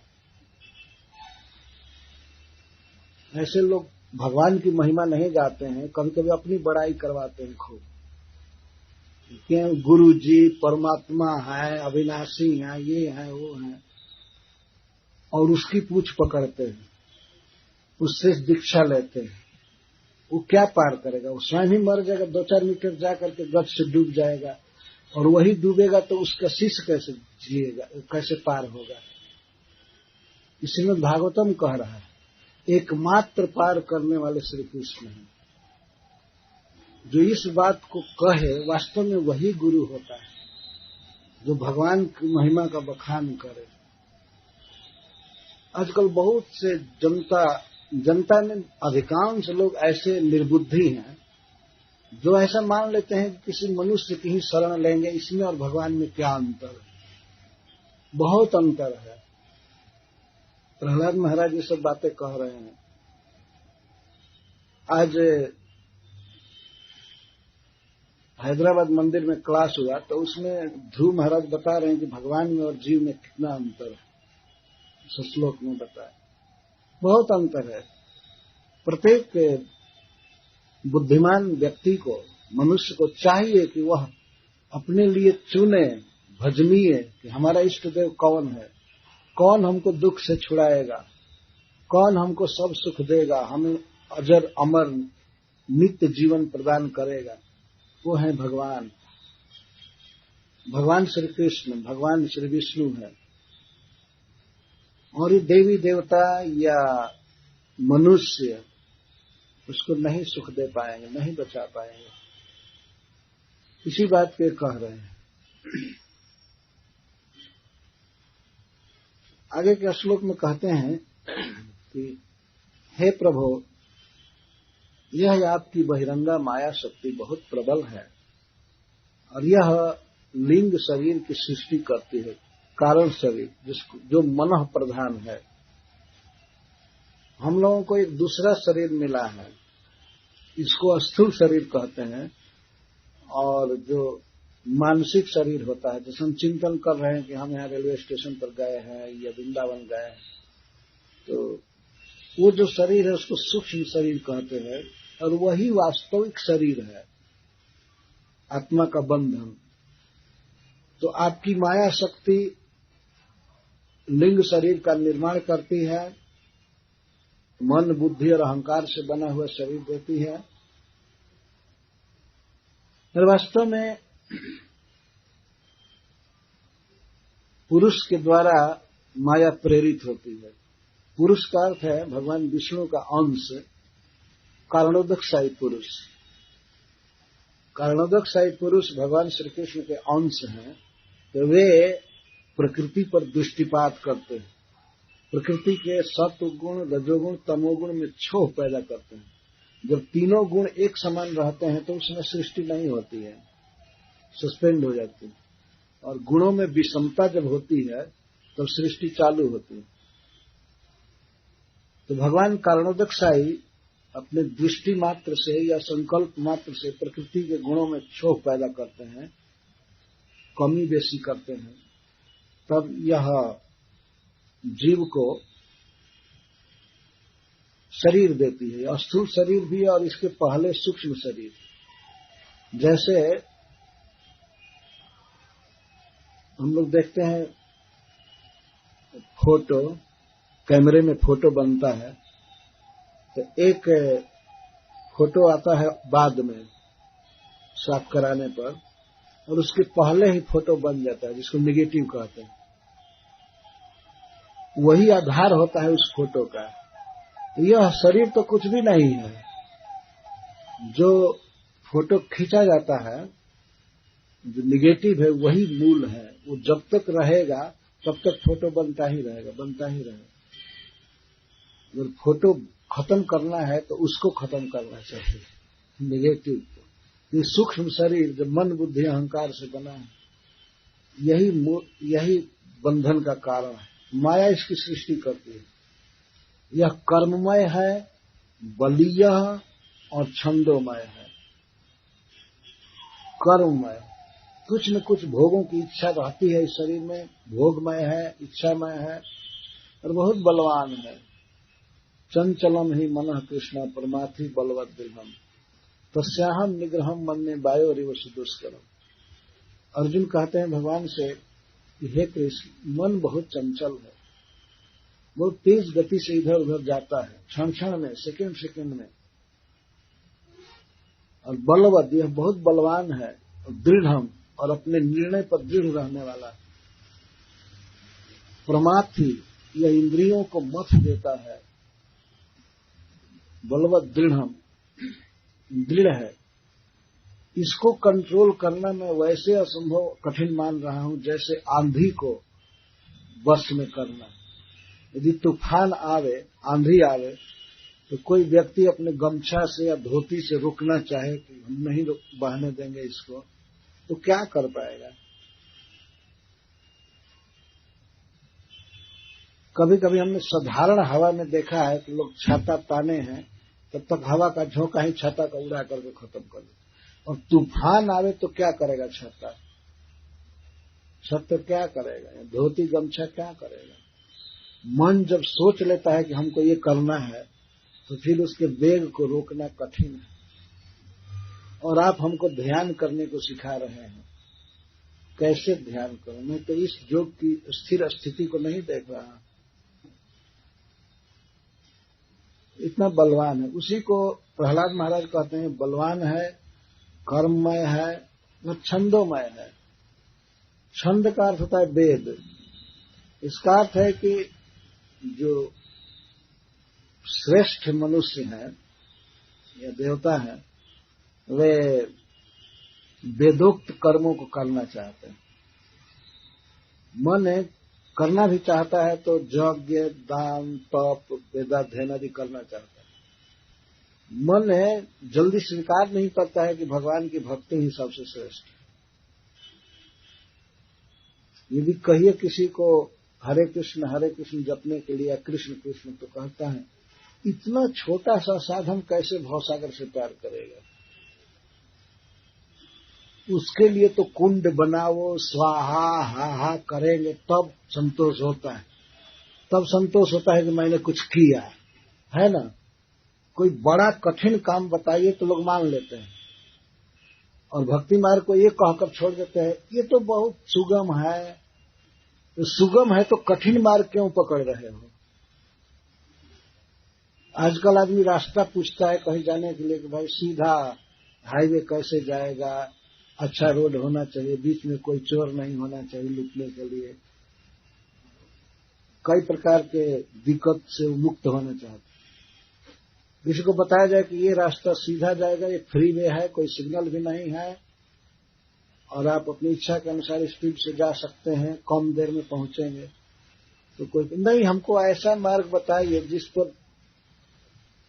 ऐसे लोग भगवान की महिमा नहीं गाते हैं, कभी कभी अपनी बड़ाई करवाते हैं खूब, कि गुरु जी परमात्मा है, अविनाशी हैं, ये हैं वो हैं, और उसकी पूंछ पकड़ते हैं, उससे दीक्षा लेते हैं। वो क्या पार करेगा? वो स्वयं ही मर जाएगा, 2-4 मीटर जाकर के गज से डूब जाएगा, और वही डूबेगा तो उसका शिष्य कैसे जिएगा, कैसे पार होगा? इसमें भागवतम कह रहा है एकमात्र पार करने वाले श्री कृष्ण हैं। जो इस बात को कहे वास्तव में वही गुरु होता है, जो भगवान की महिमा का बखान करे। आजकल बहुत से जनता में अधिकांश लोग ऐसे निर्बुद्धि हैं जो ऐसा मान लेते हैं कि किसी मनुष्य की ही शरण लेंगे, इसमें और भगवान में क्या अंतर है? बहुत अंतर है। प्रहलाद महाराज ये सब बातें कह रहे हैं। आज हैदराबाद मंदिर में क्लास हुआ तो उसमें ध्रुव महाराज बता रहे हैं कि भगवान में और जीव में कितना अंतर है। इस श्लोक में बताया बहुत अंतर है। प्रत्येक बुद्धिमान व्यक्ति को, मनुष्य को चाहिए कि वह अपने लिए चुने, भजनीय कि हमारा इष्ट देव कौन है, कौन हमको दुख से छुड़ाएगा, कौन हमको सब सुख देगा, हमें अजर अमर नित्य जीवन प्रदान करेगा। वो है भगवान, भगवान श्री कृष्ण, भगवान श्री विष्णु है। और ये देवी देवता या मनुष्य उसको नहीं सुख दे पाएंगे, नहीं बचा पाएंगे। इसी बात पे कह रहे हैं। आगे के श्लोक में कहते हैं कि हे प्रभु, यह आपकी बहिरंगा माया शक्ति बहुत प्रबल है और यह लिंग शरीर की सृष्टि करती है, कारण शरीर जो मन प्रधान है। हम लोगों को एक दूसरा शरीर मिला है, इसको स्थूल शरीर कहते हैं। और जो मानसिक शरीर होता है, जैसे हम चिंतन कर रहे हैं कि हम यहाँ रेलवे स्टेशन पर गए हैं या वृंदावन गए हैं, तो वो जो शरीर है उसको सूक्ष्म शरीर कहते हैं, और वही वास्तविक शरीर है, आत्मा का बंधन। तो आपकी माया शक्ति लिंग शरीर का निर्माण करती है, मन बुद्धि और अहंकार से बना हुआ शरीर देती है। वास्तव में पुरुष के द्वारा माया प्रेरित होती है। पुरुष का अर्थ है भगवान विष्णु का अंश, कारणोदकशाही पुरुष। कारणोदकशाही पुरुष भगवान श्री कृष्ण के अंश हैं, तो वे प्रकृति पर दृष्टिपात करते हैं, प्रकृति के सत्व गुण, रजोगुण, तमोगुण में क्षोभ पैदा करते हैं। जब तीनों गुण एक समान रहते हैं तो उसमें सृष्टि नहीं होती है, सस्पेंड हो जाती है। और गुणों में विषमता जब होती है तब सृष्टि चालू होती है। तो भगवान कारणोदकशाही अपने दृष्टि मात्र से या संकल्प मात्र से प्रकृति के गुणों में क्षोभ पैदा करते हैं, कमी बेसी करते हैं, तब यह जीव को शरीर देती है, स्थूल शरीर भी और इसके पहले सूक्ष्म शरीर। जैसे हम लोग देखते हैं फोटो, कैमरे में फोटो बनता है, तो एक फोटो आता है बाद में साफ कराने पर, और उसके पहले ही फोटो बन जाता है जिसको नेगेटिव कहते हैं। वही आधार होता है उस फोटो का। यह शरीर तो कुछ भी नहीं है, जो फोटो खींचा जाता है, जो नेगेटिव है वही मूल है। वो जब तक रहेगा तब तक फोटो बनता ही रहेगा, बनता ही रहेगा। अगर फोटो खत्म करना है तो उसको खत्म करना चाहिए, नेगेटिव को। ये सूक्ष्म शरीर जो मन बुद्धि अहंकार से बना है, यही बंधन का कारण है। माया इसकी सृष्टि करती है। यह कर्ममय है, बलीय और छंदोमय है। कर्ममय, कुछ न कुछ भोगों की इच्छा रहती है इस शरीर में, भोगमय है, इच्छामय है, और बहुत बलवान है। चंचलम ही मनः कृष्ण परमार्थी बलवत दृढ़म तस्याहम निग्रहम मन्ये वायोरिव सुदुष्करम। अर्जुन कहते हैं भगवान से कि हे कृष्ण, मन बहुत चंचल है, बहुत तेज गति से इधर उधर जाता है, क्षण क्षण में, सेकंड सेकंड में। और बलवत, यह बहुत बलवान है, और दृढ़म, और अपने निर्णय पर दृढ़ रहने वाला। प्रमाथी, यह इंद्रियों को मथ देता है। बलवत दृढ़म, दृढ़ है। इसको कंट्रोल करना मैं वैसे असंभव कठिन मान रहा हूं जैसे आंधी को वश में करना। यदि तूफान आवे, आंधी आवे, तो कोई व्यक्ति अपने गमछा से या धोती से रोकना चाहे कि हम नहीं बहने देंगे इसको, तो क्या कर पाएगा? कभी कभी हमने साधारण हवा में देखा है कि लोग छाता ताने हैं, तब तक हवा का झोंका ही छाता का उड़ा करके खत्म कर दे। और तूफान आवे तो क्या करेगा छाता? छाता क्या करेगा? धोती गमछा क्या करेगा? मन जब सोच लेता है कि हमको ये करना है, तो फिर उसके वेग को रोकना कठिन है। और आप हमको ध्यान करने को सिखा रहे हैं। कैसे ध्यान करूं? मैं तो इस योग की स्थिर स्थिति को नहीं देख रहा। इतना बलवान है। उसी को प्रहलाद महाराज कहते हैं बलवान है, कर्ममय है, और छंदोमय है। छंद का अर्थ होता है वेद। इसका अर्थ है कि जो श्रेष्ठ मनुष्य हैं या देवता हैं, वे वेदोक्त कर्मों को करना चाहते हैं। मन करना भी चाहता है तो यज्ञ, दान, तप, वेदाध्ययन आदि करना चाहता है। मन जल्दी स्वीकार नहीं करता है कि भगवान की भक्ति ही सबसे श्रेष्ठ है। यदि कहिए किसी को हरे कृष्ण जपने के लिए, कृष्ण कृष्ण, तो कहता है इतना छोटा सा साधन कैसे भवसागर से पार करेगा? उसके लिए तो कुंड बनाओ, स्वाहा हा करेंगे तब संतोष होता है। तब संतोष होता है कि मैंने कुछ किया है ना। कोई बड़ा कठिन काम बताइए तो लोग मान लेते हैं, और भक्ति मार्ग को ये कहकर छोड़ देते हैं ये तो बहुत सुगम है। तो सुगम है तो कठिन मार्ग क्यों पकड़ रहे हो? आजकल आदमी रास्ता पूछता है कहीं जाने के लिए कि भाई सीधा हाईवे कैसे जाएगा, अच्छा रोड होना चाहिए, बीच में कोई चोर नहीं होना चाहिए लूटने के लिए। कई प्रकार के दिक्कत से मुक्त होना चाहते। किसी को बताया जाए कि ये रास्ता सीधा जाएगा, ये फ्री वे है, कोई सिग्नल भी नहीं है, और आप अपनी इच्छा के अनुसार स्पीड से जा सकते हैं, कम देर में पहुंचेंगे, तो कोई नहीं। हमको ऐसा मार्ग बताइए जिस पर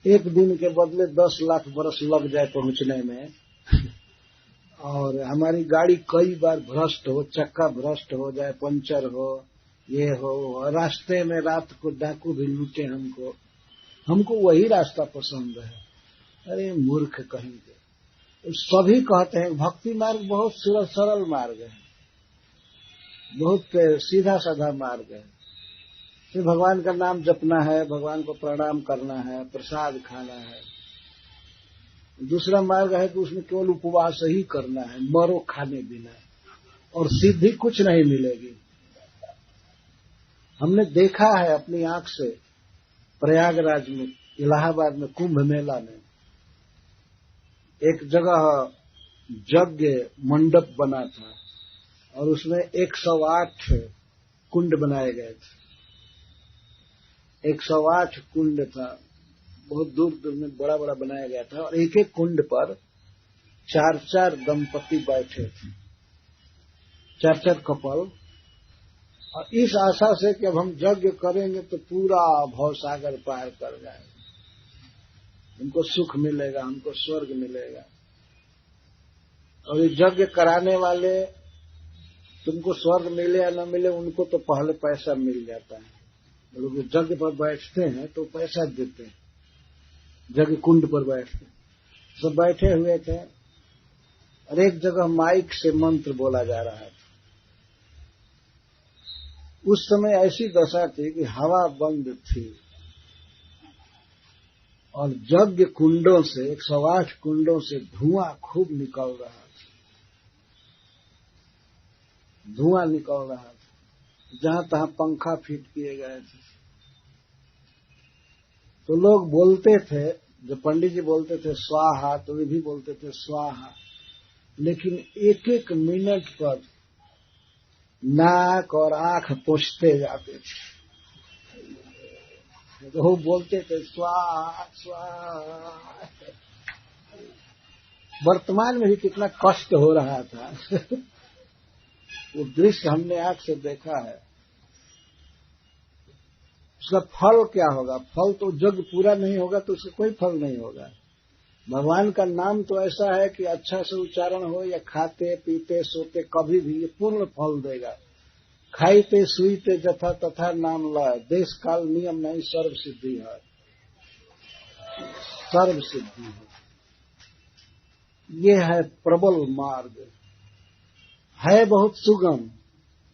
एक दिन के बदले 10 लाख बरस लग जाए पहुंचने में, और हमारी गाड़ी कई बार भ्रष्ट हो, चक्का भ्रष्ट हो जाए, पंचर हो, ये हो, रास्ते में रात को डाकू भी लूटे हमको वही रास्ता पसंद है। अरे मूर्ख कहीं के। सभी कहते हैं भक्ति मार्ग बहुत सरल मार्ग है, बहुत सीधा साधा मार्ग है। फिर भगवान का नाम जपना है, भगवान को प्रणाम करना है, प्रसाद खाना है। दूसरा मार्ग है कि उसमें केवल उपवास ही करना है, मरो खाने बिना, और सिद्धि कुछ नहीं मिलेगी। हमने देखा है अपनी आंख से, प्रयागराज में, इलाहाबाद में, कुंभ मेला में एक जगह यज्ञ मंडप बना था, और उसमें 108 कुंड बनाए गए थे। 108 कुंड था, बहुत दूर दूर में बड़ा बड़ा बनाया गया था, और एक एक कुंड पर 4-4 दंपति बैठे थे, 4-4 कपल, और इस आशा से कि अब हम यज्ञ करेंगे तो पूरा भवसागर पार कर जाएंगे, हमको सुख मिलेगा, हमको स्वर्ग मिलेगा। और ये यज्ञ कराने वाले, तुमको स्वर्ग मिले या न मिले, उनको तो पहले पैसा मिल जाता है। लोग यज्ञ पर बैठते हैं तो पैसा देते हैं, यज्ञ कुंड पर बैठते हैं। सब बैठे हुए थे, और एक जगह माइक से मंत्र बोला जा रहा था। उस समय ऐसी दशा थी कि हवा बंद थी, और यज्ञ कुंडों से, 108 कुंडों से धुआं खूब निकल रहा था, धुआं निकल रहा था, जहां तहां पंखा फिट किए गए थे। तो लोग बोलते थे, जो पंडित जी बोलते थे स्वाहा, तो वे भी बोलते थे स्वाहा, लेकिन एक एक मिनट पर नाक और आंख पोंछते जाते थे। तो वो बोलते थे स्वाहा स्वाहा। वर्तमान में भी कितना कष्ट हो रहा था वो दृश्य हमने आंख से देखा है। उसका फल क्या होगा? फल तो यज्ञ पूरा नहीं होगा तो उसका कोई फल नहीं होगा। भगवान का नाम तो ऐसा है कि अच्छा से उच्चारण हो, या खाते पीते सोते कभी भी ये पूर्ण फल देगा। खाईते सुईते जथा तथा नाम लय, देश काल नियम नहीं, सर्व सिद्धि है, सर्व सिद्धि है। ये है प्रबल मार्ग, है बहुत सुगम,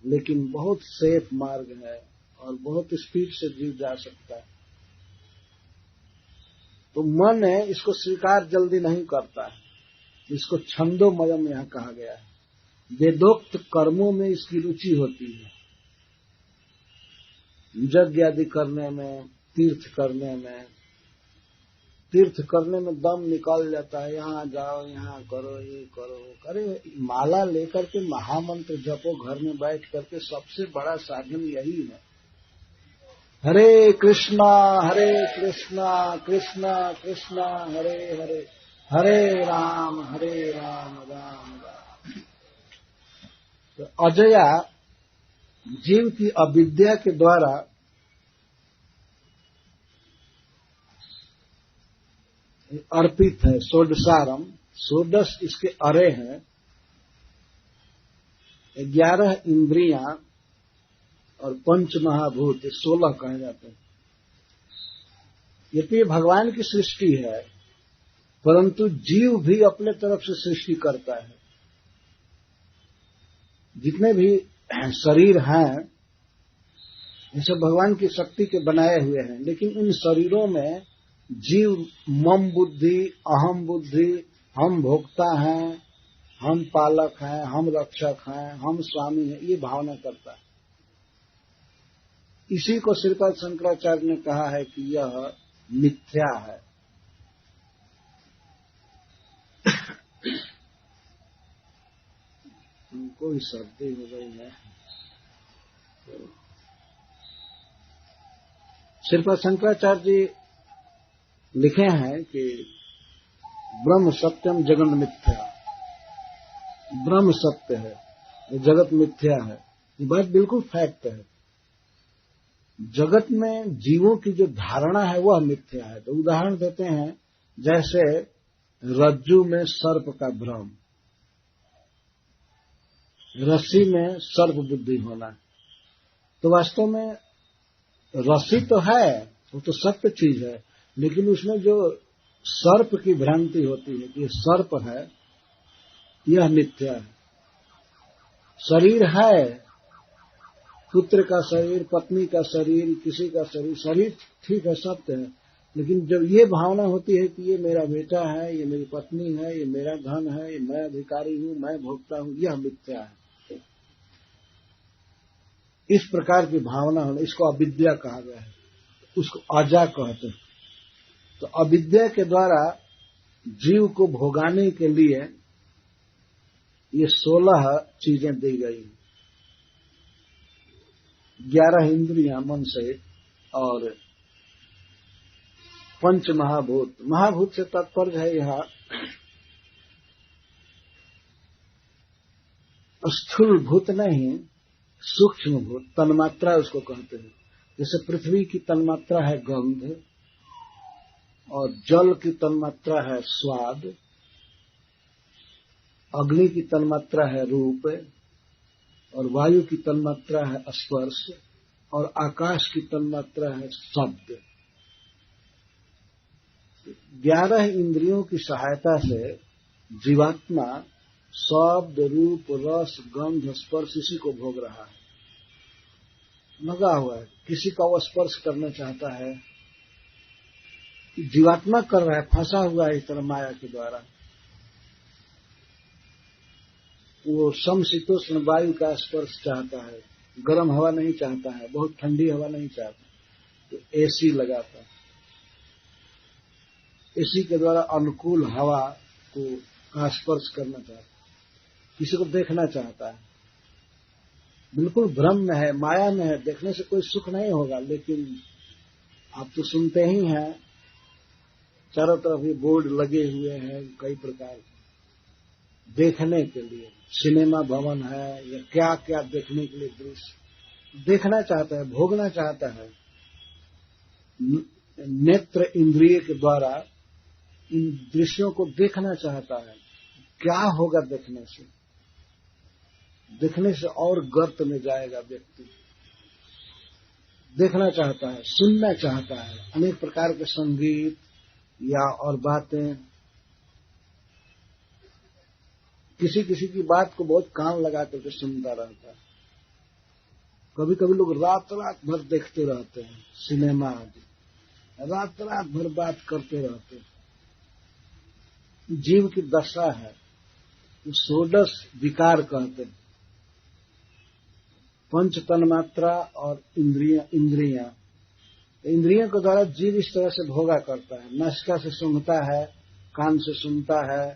लेकिन बहुत सेफ मार्ग है, और बहुत स्पीड से जीव जा सकता है। तो मन है इसको स्वीकार जल्दी नहीं करता है, इसको छंदोमयम यहां कहा गया है। वेदोक्त कर्मों में इसकी रुचि होती है, यज्ञ आदि करने में, तीर्थ करने में। तीर्थ करने में दम निकल जाता है, यहाँ जाओ, यहाँ करो, ये करो। अरे माला लेकर के महामंत्र जपो घर में बैठ करके, सबसे बड़ा साधन यही है। हरे कृष्णा कृष्णा कृष्णा हरे हरे, हरे राम राम राम। तो अजया जीव की अविद्या के द्वारा अर्पित है। षोडशारम, 16 इसके अरे हैं, 11 इंद्रियां और 5 महाभूत, 16 कहे जाते हैं। यद्यपि भगवान की सृष्टि है, परंतु जीव भी अपने तरफ से सृष्टि करता है। जितने भी शरीर हैं ये सब भगवान की शक्ति के बनाए हुए हैं, लेकिन इन शरीरों में जीव मम बुद्धि, अहम बुद्धि, हम भोक्ता हैं, हम पालक हैं, हम रक्षक हैं, हम स्वामी हैं, ये भावना करता है। इसी को श्रीपाद शंकराचार्य ने कहा है कि यह मिथ्या है। उनको ही सर्दी हो गई है। श्रीपाद शंकराचार्य जी लिखे हैं कि ब्रह्म सत्यम जगत मिथ्या, ब्रह्म सत्य है, जगत मिथ्या है। ये बात बिल्कुल फैक्ट है। जगत में जीवों की जो धारणा है वह मिथ्या है। तो उदाहरण देते हैं, जैसे रज्जू में सर्प का भ्रम, रस्सी में सर्प बुद्धि होना। तो वास्तव में रस्सी तो है, वो तो सत्य चीज है, लेकिन उसमें जो सर्प की भ्रांति होती है कि ये सर्प है, यह मिथ्या है। शरीर है, पुत्र का शरीर, पत्नी का शरीर, किसी का शरीर, शरीर ठीक है, सत्य है, लेकिन जब ये भावना होती है कि ये मेरा बेटा है, ये मेरी पत्नी है, ये मेरा धन है, ये मैं अधिकारी हूं, मैं भोगता हूं, यह मिथ्या है। इस प्रकार की भावना होना, इसको अविद्या कहा गया है, उसको अजा कहते हैं। तो अविद्या के द्वारा जीव को भोगाने के लिए ये 16 चीजें दी गई, 11 इंद्रियां मन से और 5 महाभूत। महाभूत से तात्पर्य है यह स्थूल भूत नहीं, सूक्ष्म भूत, तन्मात्रा उसको कहते हैं। जैसे पृथ्वी की तन्मात्रा है गंध, और जल की तन्मात्रा है स्वाद, अग्नि की तन्मात्रा है रूप, और वायु की तन्मात्रा है स्पर्श, और आकाश की तन्मात्रा है शब्द। 11 इंद्रियों की सहायता से जीवात्मा शब्द, रूप, रस, गंध, स्पर्श इसी को भोग रहा है, लगा हुआ है। किसी का वो स्पर्श करना चाहता है, जीवात्मा कर रहा है, फंसा हुआ है इस तरह माया के द्वारा। वो समशीतोष्ण वायु का स्पर्श चाहता है, गर्म हवा नहीं चाहता है, बहुत ठंडी हवा नहीं चाहता, तो एसी लगाता है। एसी के द्वारा अनुकूल हवा को स्पर्श करना चाहता है, किसी को देखना चाहता है। बिल्कुल भ्रम में है, माया में है, देखने से कोई सुख नहीं होगा। लेकिन आप तो सुनते ही हैं, चारों तरफ ये बोर्ड लगे हुए हैं कई प्रकार, देखने के लिए सिनेमा भवन है या क्या क्या देखने के लिए दृश्य देखना चाहता है, भोगना चाहता है। नेत्र इंद्रिय के द्वारा इन दृश्यों को देखना चाहता है। क्या होगा देखने से? देखने से और गर्त में जाएगा व्यक्ति। देखना चाहता है, सुनना चाहता है, अनेक प्रकार के संगीत या और बातें। किसी किसी की बात को बहुत कान लगा करके सुनता रहता है। कभी कभी लोग रात रात भर देखते रहते हैं सिनेमा आदि, रात रात भर बात करते रहते हैं। जीव की दशा है, षोडश विकार कहते हैं। 5 तन्मात्रा और इंद्रियां के द्वारा जीव इस तरह से भोगा करता है। नासिका से सूंघता है, कान से सुनता है,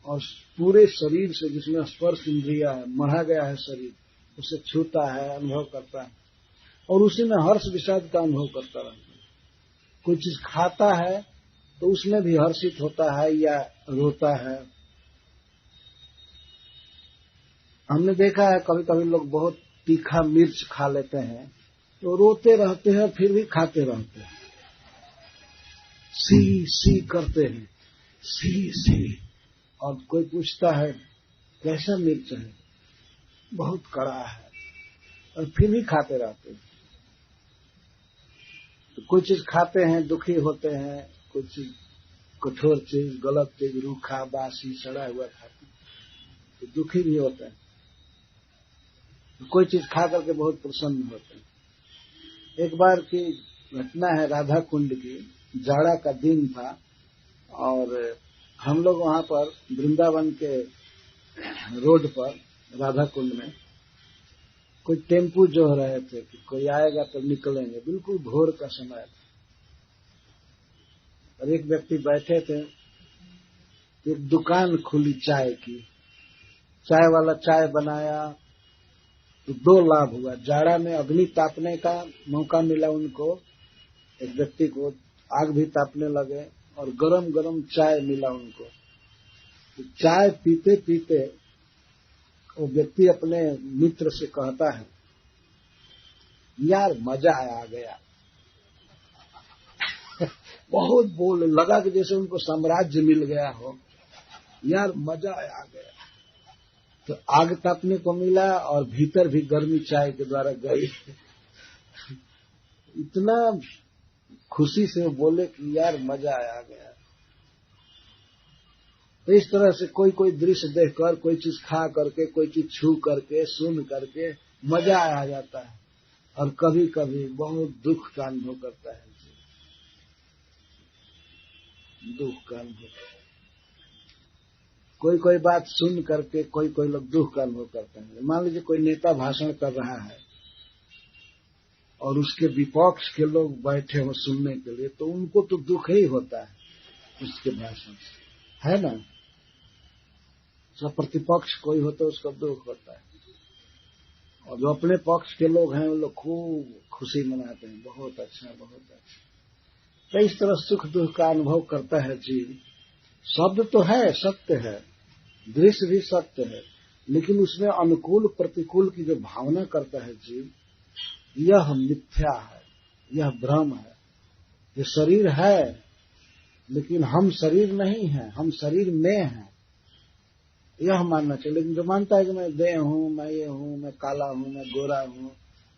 और पूरे शरीर से, जिसमें स्पर्श इंद्रिया है, मढ़ा गया है शरीर, उसे छूता है, अनुभव करता है, और उसी में हर्ष विषाद का अनुभव करता रहता है। कोई चीज खाता है तो उसमें भी हर्षित होता है या रोता है। हमने देखा है कभी कभी लोग बहुत तीखा मिर्च खा लेते हैं तो रोते रहते हैं, फिर भी खाते रहते हैं, सी सी करते हैं, सी सी। और कोई पूछता है कैसा मिर्च है, बहुत कड़ा है, और फिर भी खाते रहते हैं। तो कोई चीज खाते हैं दुखी होते हैं, कोई चीज कठोर चीज, गलत चीज, रूखा बासी सड़ा हुआ खाते हैं तो दुखी भी होते हैं, तो कोई चीज खा करके बहुत प्रसन्न होते हैं। एक बार की घटना है राधा कुंड की, जाड़ा का दिन था और हम लोग वहां पर वृंदावन के रोड पर राधा कुंड में कोई टेम्पू जोह रहे थे कि कोई आएगा तो निकलेंगे, बिल्कुल भोर का समय था। और एक व्यक्ति बैठे थे, एक दुकान खुली चाय की, चाय वाला चाय बनाया तो 2 लाभ हुआ। जाड़ा में अग्नि तापने का मौका मिला उनको, एक व्यक्ति को आग भी तापने लगे और गरम गरम चाय मिला उनको। तो चाय पीते पीते वो व्यक्ति अपने मित्र से कहता है, यार मजा आ गया। बहुत बोले, लगा कि जैसे उनको साम्राज्य मिल गया हो, यार मजा आ गया। तो आग तापने को मिला और भीतर भी गर्मी चाय के द्वारा गई। इतना खुशी से वो बोले कि यार मजा आ गया। तो इस तरह से कोई कोई दृश्य देखकर, कोई चीज खा करके, कोई चीज छू करके, सुन करके मजा आ जाता है, और कभी कभी बहुत दुख का अनुभव करता है, दुख का अनुभव। कोई कोई बात सुन करके कोई कोई लोग दुख का अनुभव करते हैं। मान लीजिए कोई नेता भाषण कर रहा है और उसके विपक्ष के लोग बैठे हो सुनने के लिए, तो उनको तो दुख ही होता है उसके भाषण से, है ना। सब प्रतिपक्ष कोई हो तो उसको दुख होता है, और जो अपने पक्ष के लोग हैं वो लोग खूब खुशी मनाते हैं, बहुत अच्छा बहुत अच्छा। तो इस तरह सुख दुख का अनुभव करता है जीव। शब्द तो है, सत्य है, दृश्य भी सत्य है, लेकिन उसमें अनुकूल प्रतिकूल की जो भावना करता है जीव, यह मिथ्या है, यह भ्रम है। ये शरीर है लेकिन हम शरीर नहीं हैं, हम शरीर में हैं, यह मानना चाहिए। लेकिन जो मानता है कि मैं देह हूं, मैं ये हूं, मैं काला हूं, मैं गोरा हूं,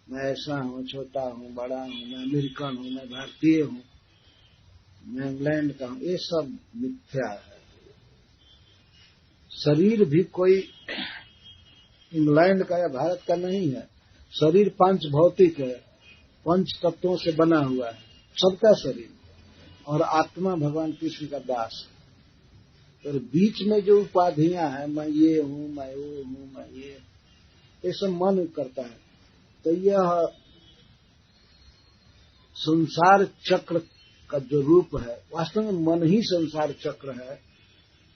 मैं ऐसा हूं, छोटा हूं, बड़ा हूं, मैं अमेरिकन हूं, मैं भारतीय हूं, मैं इंग्लैंड का हूं, ये सब मिथ्या है। शरीर भी कोई इंग्लैंड का या भारत का नहीं है। शरीर पांच भौतिक है, पंच तत्वों से बना हुआ है सबका शरीर, और आत्मा भगवान कृष्ण का दास है। और बीच में जो उपाधियां हैं, मैं ये हूं, मैं वो हूं, मैं ये सब मन करता है। तो यह संसार चक्र का जो रूप है, वास्तव में मन ही संसार चक्र है।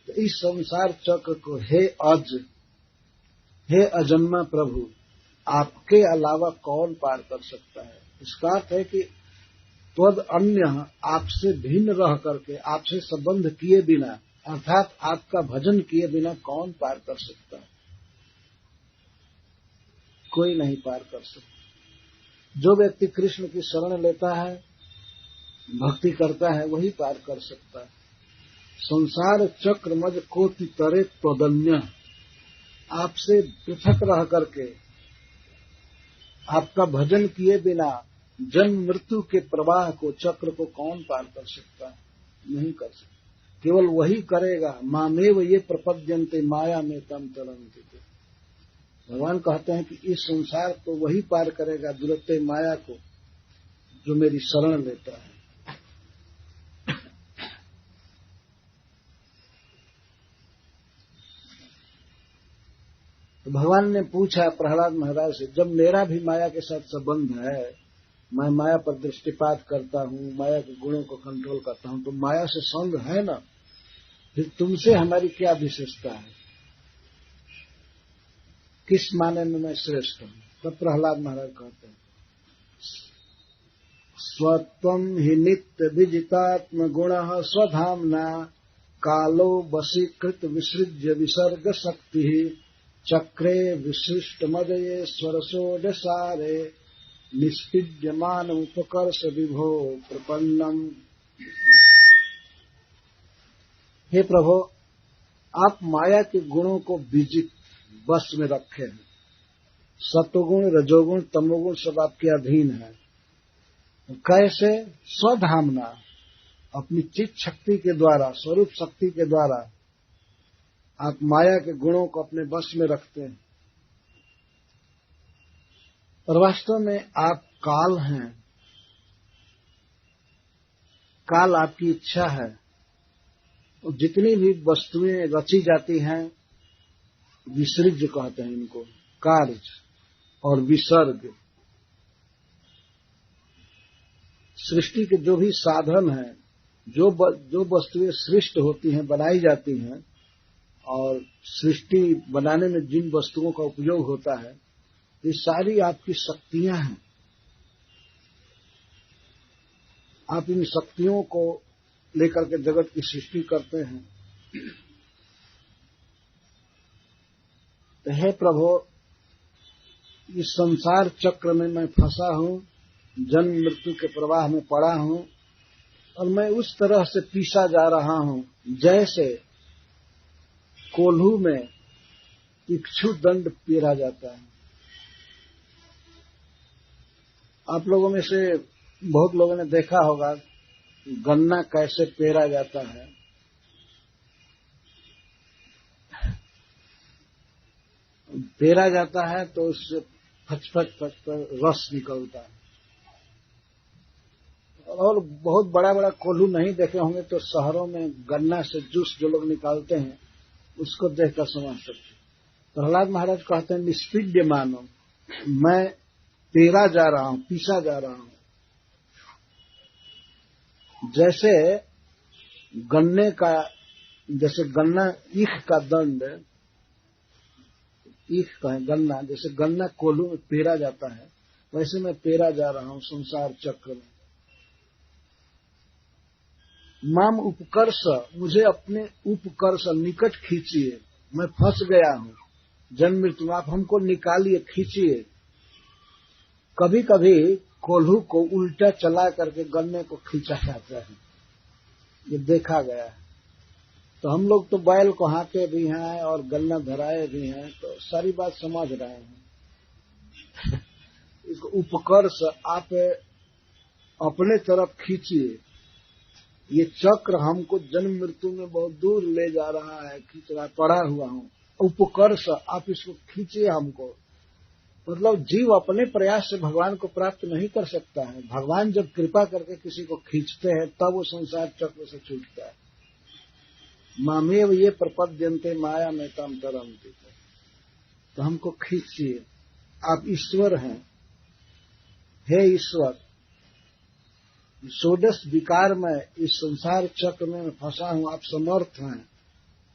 तो इस संसार चक्र को हे अजन्मा प्रभु, आपके अलावा कौन पार कर सकता है। इसका अर्थ है कि त्वद अन्य, आपसे भिन्न रह करके, आपसे संबंध किए बिना, अर्थात आपका भजन किए बिना कौन पार कर सकता है। कोई नहीं पार कर सकता। जो व्यक्ति कृष्ण की शरण लेता है, भक्ति करता है, वही पार कर सकता है। संसार चक्र मज कोटि तरे त्वदन्य, आपसे पृथक रह करके, आपका भजन किए बिना जन्म मृत्यु के प्रवाह को, चक्र को कौन पार कर सकता है। नहीं कर सकता। केवल वही करेगा। मामेव ये प्रपद्यन्ते माया में तम तरन्ति। भगवान कहते हैं कि इस संसार को वही पार करेगा, दुरत्ते माया को, जो मेरी शरण लेता है। तो भगवान ने पूछा प्रहलाद महाराज से, जब मेरा भी माया के साथ संबंध है, मैं माया पर दृष्टिपात करता हूँ, माया के गुणों को कंट्रोल करता हूँ, तो माया से संग है ना, फिर तुमसे हमारी क्या विशेषता है, किस माने में मैं श्रेष्ठ हूँ। तब प्रहलाद महाराज कहते हैं, स्वत्वं हि नित्य विजितात्म गुण स्वधाम्ना कालो वशीकृत विसृज्य विसर्ग शक्ति चक्रे विशिष्ट मदये स्वरसोडसारे निष्पीड्यमान उपकर्ष विभो प्रपन्नम। हे प्रभु, आप माया के गुणों को विजित बस में रखे हैं। सत्वगुण, रजोगुण, तमोगुण सब आपके अधीन है, कैसे? स्वधामना, अपनी चित्त शक्ति के द्वारा, स्वरूप शक्ति के द्वारा आप माया के गुणों को अपने वश में रखते हैं। और वास्तव में आप काल हैं, काल आपकी इच्छा है। तो जितनी भी वस्तुएं रची जाती हैं, विसर्ग कहते हैं इनको, कार्य और विसर्ग, सृष्टि के जो भी साधन हैं, जो वस्तुएं सृष्ट होती हैं, बनाई जाती हैं, और सृष्टि बनाने में जिन वस्तुओं का उपयोग होता है, ये सारी आपकी शक्तियां हैं। आप इन शक्तियों को लेकर के जगत की सृष्टि करते हैं। तो हे प्रभु, इस संसार चक्र में मैं फंसा हूं, जन्म मृत्यु के प्रवाह में पड़ा हूं, और मैं उस तरह से पीसा जा रहा हूं जैसे कोल्हू में इक्षु दंड पेरा जाता है। आप लोगों में से बहुत लोगों ने देखा होगा गन्ना कैसे पेरा जाता है। पेरा जाता है तो उससे फच रस निकलता है। और बहुत बड़ा बड़ा कोल्हू नहीं देखे होंगे तो शहरों में गन्ना से जूस जो लोग निकालते हैं, उसको देखकर समझ सकते। प्रहलाद महाराज कहते हैं, निष्पीड्य मानो, मैं पेरा जा रहा हूं, पीसा जा रहा हूं। जैसे गन्ने का, जैसे गन्ना ईख का दंड, ईख का है गन्ना, जैसे गन्ना कोल्हू में पेरा जाता है, वैसे मैं पेरा जा रहा हूं संसार चक्र में। माम उपकर्ष, मुझे अपने उपकर्ष निकट खींचिए, मैं फंस गया हूं जन्म मृत्यु, आप हमको निकालिए, खींचिए। कभी कभी कोल्हू को उल्टा चला करके गन्ने को खींचा जाता है, ये देखा गया है। तो हम लोग तो बैल को हाँके भी हैं और गन्ना धराए भी हैं, तो सारी बात समझ रहे हैं। इसको उपकर्ष आप अपने तरफ खींचिए, ये चक्र हमको जन्म मृत्यु में बहुत दूर ले जा रहा है, खींच रहा, पड़ा हुआ हूं। उपकर्ष, आप इसको खींचिए हमको। मतलब जीव अपने प्रयास से भगवान को प्राप्त नहीं कर सकता है। भगवान जब कृपा करके किसी को खींचते हैं तब वो संसार चक्र से छूटता है। मामेव ये प्रपद्यन्ते माया में तम तरन्ति, तो हमको खींचिए। आप ईश्वर हैं, हे ईश्वर, षोडश विकार में इस संसार चक्र में फंसा हूं, आप समर्थ हैं,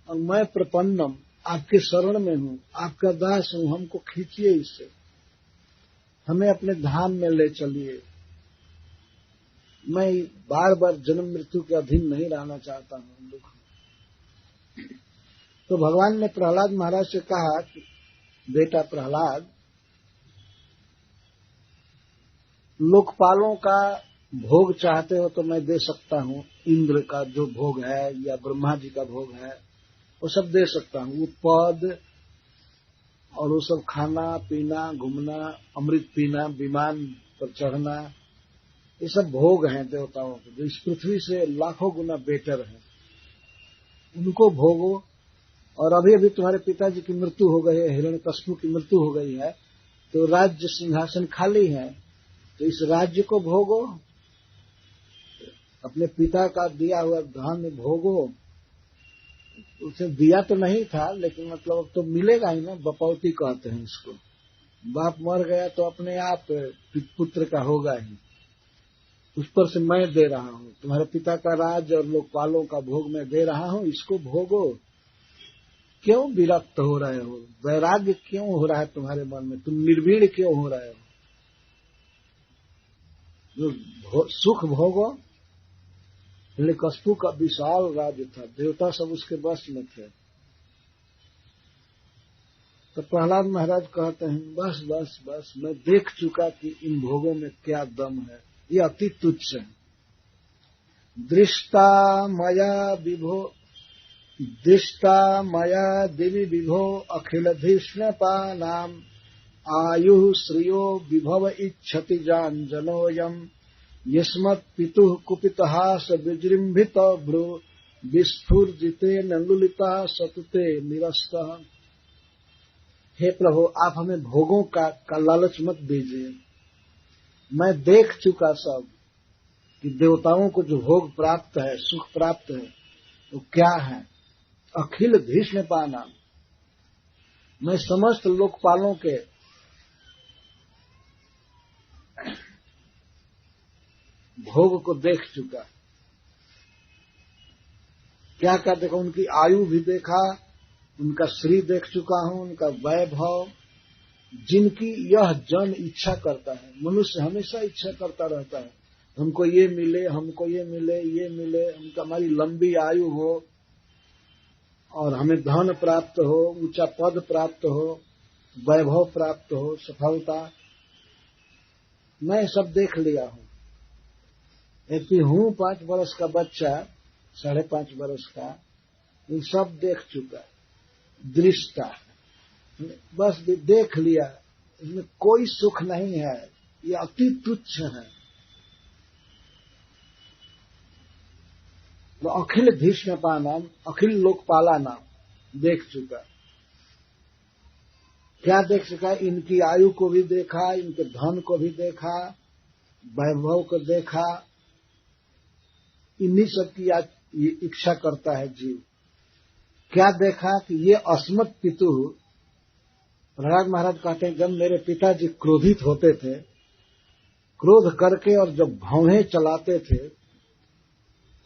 और मैं प्रपन्नम, आपके शरण में हूं, आपका दास हूं, हमको खींचिए इससे, हमें अपने धाम में ले चलिए। मैं बार बार जन्म मृत्यु के अधीन नहीं रहना चाहता हूं, दुख। तो भगवान ने प्रहलाद महाराज से कहा कि बेटा प्रहलाद, लोकपालों का भोग चाहते हो तो मैं दे सकता हूं। इंद्र का जो भोग है या ब्रह्मा जी का भोग है वो सब दे सकता हूं। वो पद और वो सब खाना पीना, घूमना, अमृत पीना, विमान पर चढ़ना, ये सब भोग हैं देवताओं के, जो इस पृथ्वी से लाखों गुना बेटर है। उनको भोगो। और अभी अभी तुम्हारे पिताजी की मृत्यु हो गई है, हिरण्यकश्यप की मृत्यु हो गई है, तो राज्य सिंहासन खाली है, तो इस राज्य को भोगो, अपने पिता का दिया हुआ धन भोगो। उसे दिया तो नहीं था, लेकिन मतलब अब तो मिलेगा ही ना, बपौती कहते हैं इसको। बाप मर गया तो अपने आप पुत्र का होगा ही, उस पर से मैं दे रहा हूं। तुम्हारे पिता का राज और लोकपालों का भोग मैं दे रहा हूं, इसको भोगो। क्यों विरक्त हो रहे हो? वैराग्य क्यों हो रहा है तुम्हारे मन में? तुम निर्वीण क्यों हो रहे हो? जो सुख भोगो। हिरण्यकश्यप का विशाल राज्य था, देवता सब उसके वश में थे। तो प्रहलाद महाराज कहते हैं, बस बस बस, मैं देख चुका कि इन भोगों में क्या दम है, ये अति तुच्छ है। दृष्टा मया दिवि विभो अखिलधिष्णपानाम् आयुः श्रियो विभव इच्छति जानजनोऽयम् यस्मत् पितुः कुपितहास विजृंभित भ्रू विस्फुर्जिते नंदुलिता सतुते निरस्तः। हे प्रभु, आप हमें भोगों का लालच मत दीजिए। मैं देख चुका सब कि देवताओं को जो भोग प्राप्त है, सुख प्राप्त है, वो क्या है। अखिल भीष्मपाना, मैं समस्त लोकपालों के भोग को देख चुका। क्या क्या देखा, उनकी आयु भी देखा, उनका श्री देख चुका हूं, उनका वैभव, जिनकी यह जन इच्छा करता है। मनुष्य हमेशा इच्छा करता रहता है, हमको ये मिले, हमको ये मिले, ये मिले, हमको हमारी लंबी आयु हो और हमें धन प्राप्त हो, ऊंचा पद प्राप्त हो, वैभव प्राप्त हो, सफलता। मैं सब देख लिया हूं। यदि हूं 5 वर्ष का बच्चा, 5.5 वर्ष का, ये सब देख चुका, दृष्टा, बस देख लिया। इसमें कोई सुख नहीं है, ये अति तुच्छ है। तो अखिल भीष्मपा नाम, अखिल लोकपाला नाम देख चुका। क्या देख चुका? इनकी आयु को भी देखा, इनके धन को भी देखा, वैभव को देखा। इन्हीं सब की इच्छा करता है जीव। क्या देखा कि ये अस्मत् पितु, प्रहलाद महाराज कहते हैं, जब मेरे पिताजी क्रोधित होते थे, क्रोध करके और जब भौहें चलाते थे,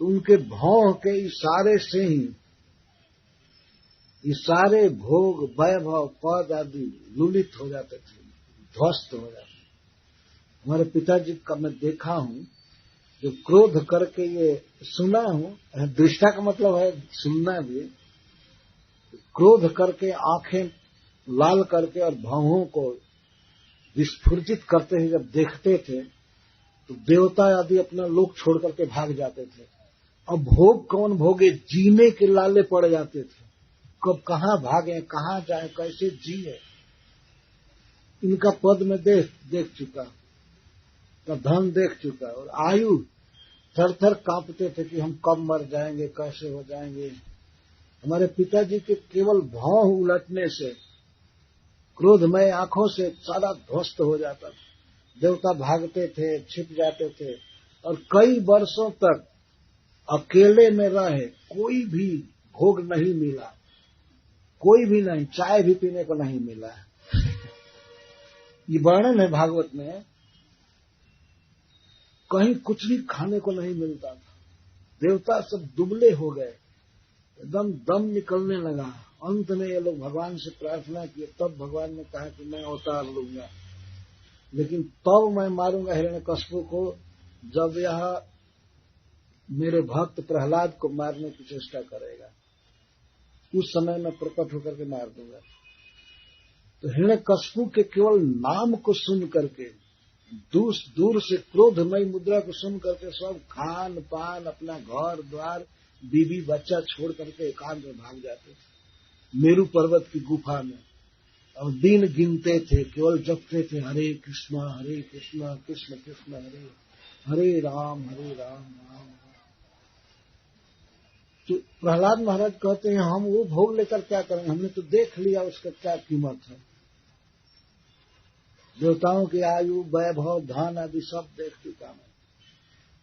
तो उनके भौं के इशारे से ही ये सारे भोग, वैभव, पद आदि लुलित हो जाते थे, ध्वस्त हो जाते। हमारे पिताजी का मैं देखा हूं, जो क्रोध करके, ये सुना हूं, दृष्टा का मतलब है सुनना भी, क्रोध करके आंखें लाल करके और भौहों को विस्फुर्जित करते हुए जब देखते थे, तो देवता आदि अपना लोक छोड़ करके भाग जाते थे। अब भोग कौन भोगे, जीने के लाले पड़ जाते थे। कब कहां भागे, कहां जाए, कैसे जिए। इनका पद में देख चुका, का धन देख चुका, और आयु थर थर कांपते थे कि हम कब मर जाएंगे, कैसे हो जाएंगे। हमारे पिताजी के केवल भौं उलटने से, क्रोधमय आंखों से सारा ध्वस्त हो जाता था। देवता भागते थे, छिप जाते थे, और कई वर्षों तक अकेले में रहे, कोई भी भोग नहीं मिला, कोई भी नहीं, चाय भी पीने को नहीं मिला। ये वर्णन है भागवत में, कहीं कुछ भी खाने को नहीं मिलता था। देवता सब दुबले हो गए, एकदम दम निकलने लगा। अंत में ये लोग भगवान से प्रार्थना किए, तब भगवान ने कहा कि मैं अवतार लूंगा, लेकिन तब मैं मारूंगा हिरण्यकश्यप को, जब यह मेरे भक्त प्रहलाद को मारने की चेष्टा करेगा, उस समय मैं प्रकट होकर के मार दूंगा। तो हिरण्यकश्यप के केवल नाम को सुन करके, दूर से क्रोधमयी मुद्रा को सुन करके सब खान पान, अपना घर द्वार, बीबी बच्चा छोड़ करके एकांत में भाग जाते थे मेरू पर्वत की गुफा में, और दिन गिनते थे, केवल जपते थे हरे कृष्णा कृष्ण कृष्ण हरे हरे राम राम राम। तो प्रहलाद महाराज कहते हैं, हम वो भोग लेकर क्या करेंगे, हमने तो देख लिया उसका क्या कीमत है। देवताओं की आयु, वैभव, धन आदि सब देख चुका मैं।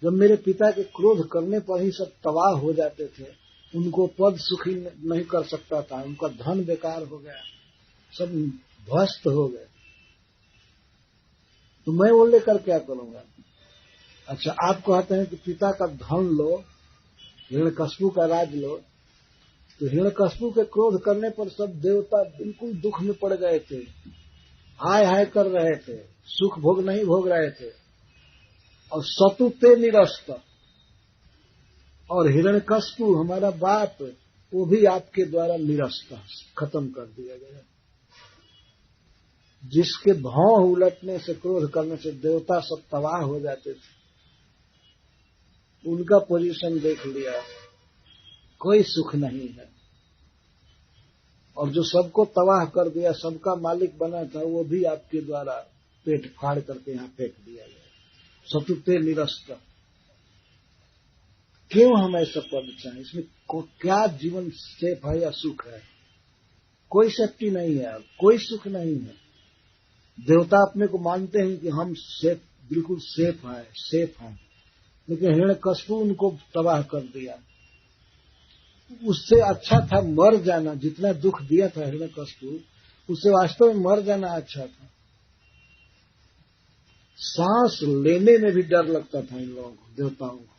जब मेरे पिता के क्रोध करने पर ही सब तबाह हो जाते थे, उनको पद सुखी नहीं कर सकता था, उनका धन बेकार हो गया, सब ध्वस्त हो गए, तो मैं वो लेकर क्या करूंगा। अच्छा, आप कहते हैं कि पिता का धन लो, हिरण्यकश्यप का राज लो, तो हिरण्यकश्यप के क्रोध करने पर सब देवता बिल्कुल दुख में पड़ गए थे, हाय हाय कर रहे थे, सुख भोग नहीं भोग रहे थे, और सतुते निरस्त, और हिरण्यकश्यप हमारा बाप, वो भी आपके द्वारा निरस्त, खत्म कर दिया गया। जिसके भौं उलटने से, क्रोध करने से देवता सब तबाह हो जाते थे, उनका पोजीशन देख लिया, कोई सुख नहीं है। और जो सबको तबाह कर दिया, सबका मालिक बना था, वो भी आपके द्वारा पेट फाड़ करके यहां फेंक दिया गया। सतुते निरस्त। क्यों हम ऐसा पद चाहें? इसमें क्या जीवन सेफ है या सुख है? कोई सेफ्टी नहीं है, कोई सुख नहीं है। देवता अपने को मानते हैं कि हम सेफ, बिल्कुल सेफ हैं, लेकिन हिरण्यकश्यप उनको तबाह कर दिया। उससे अच्छा था मर जाना। जितना दुख दिया था हिरण्यकश्यप, उससे वास्तव में मर जाना अच्छा था। सांस लेने में भी डर लगता था इन लोगों को, देवताओं को।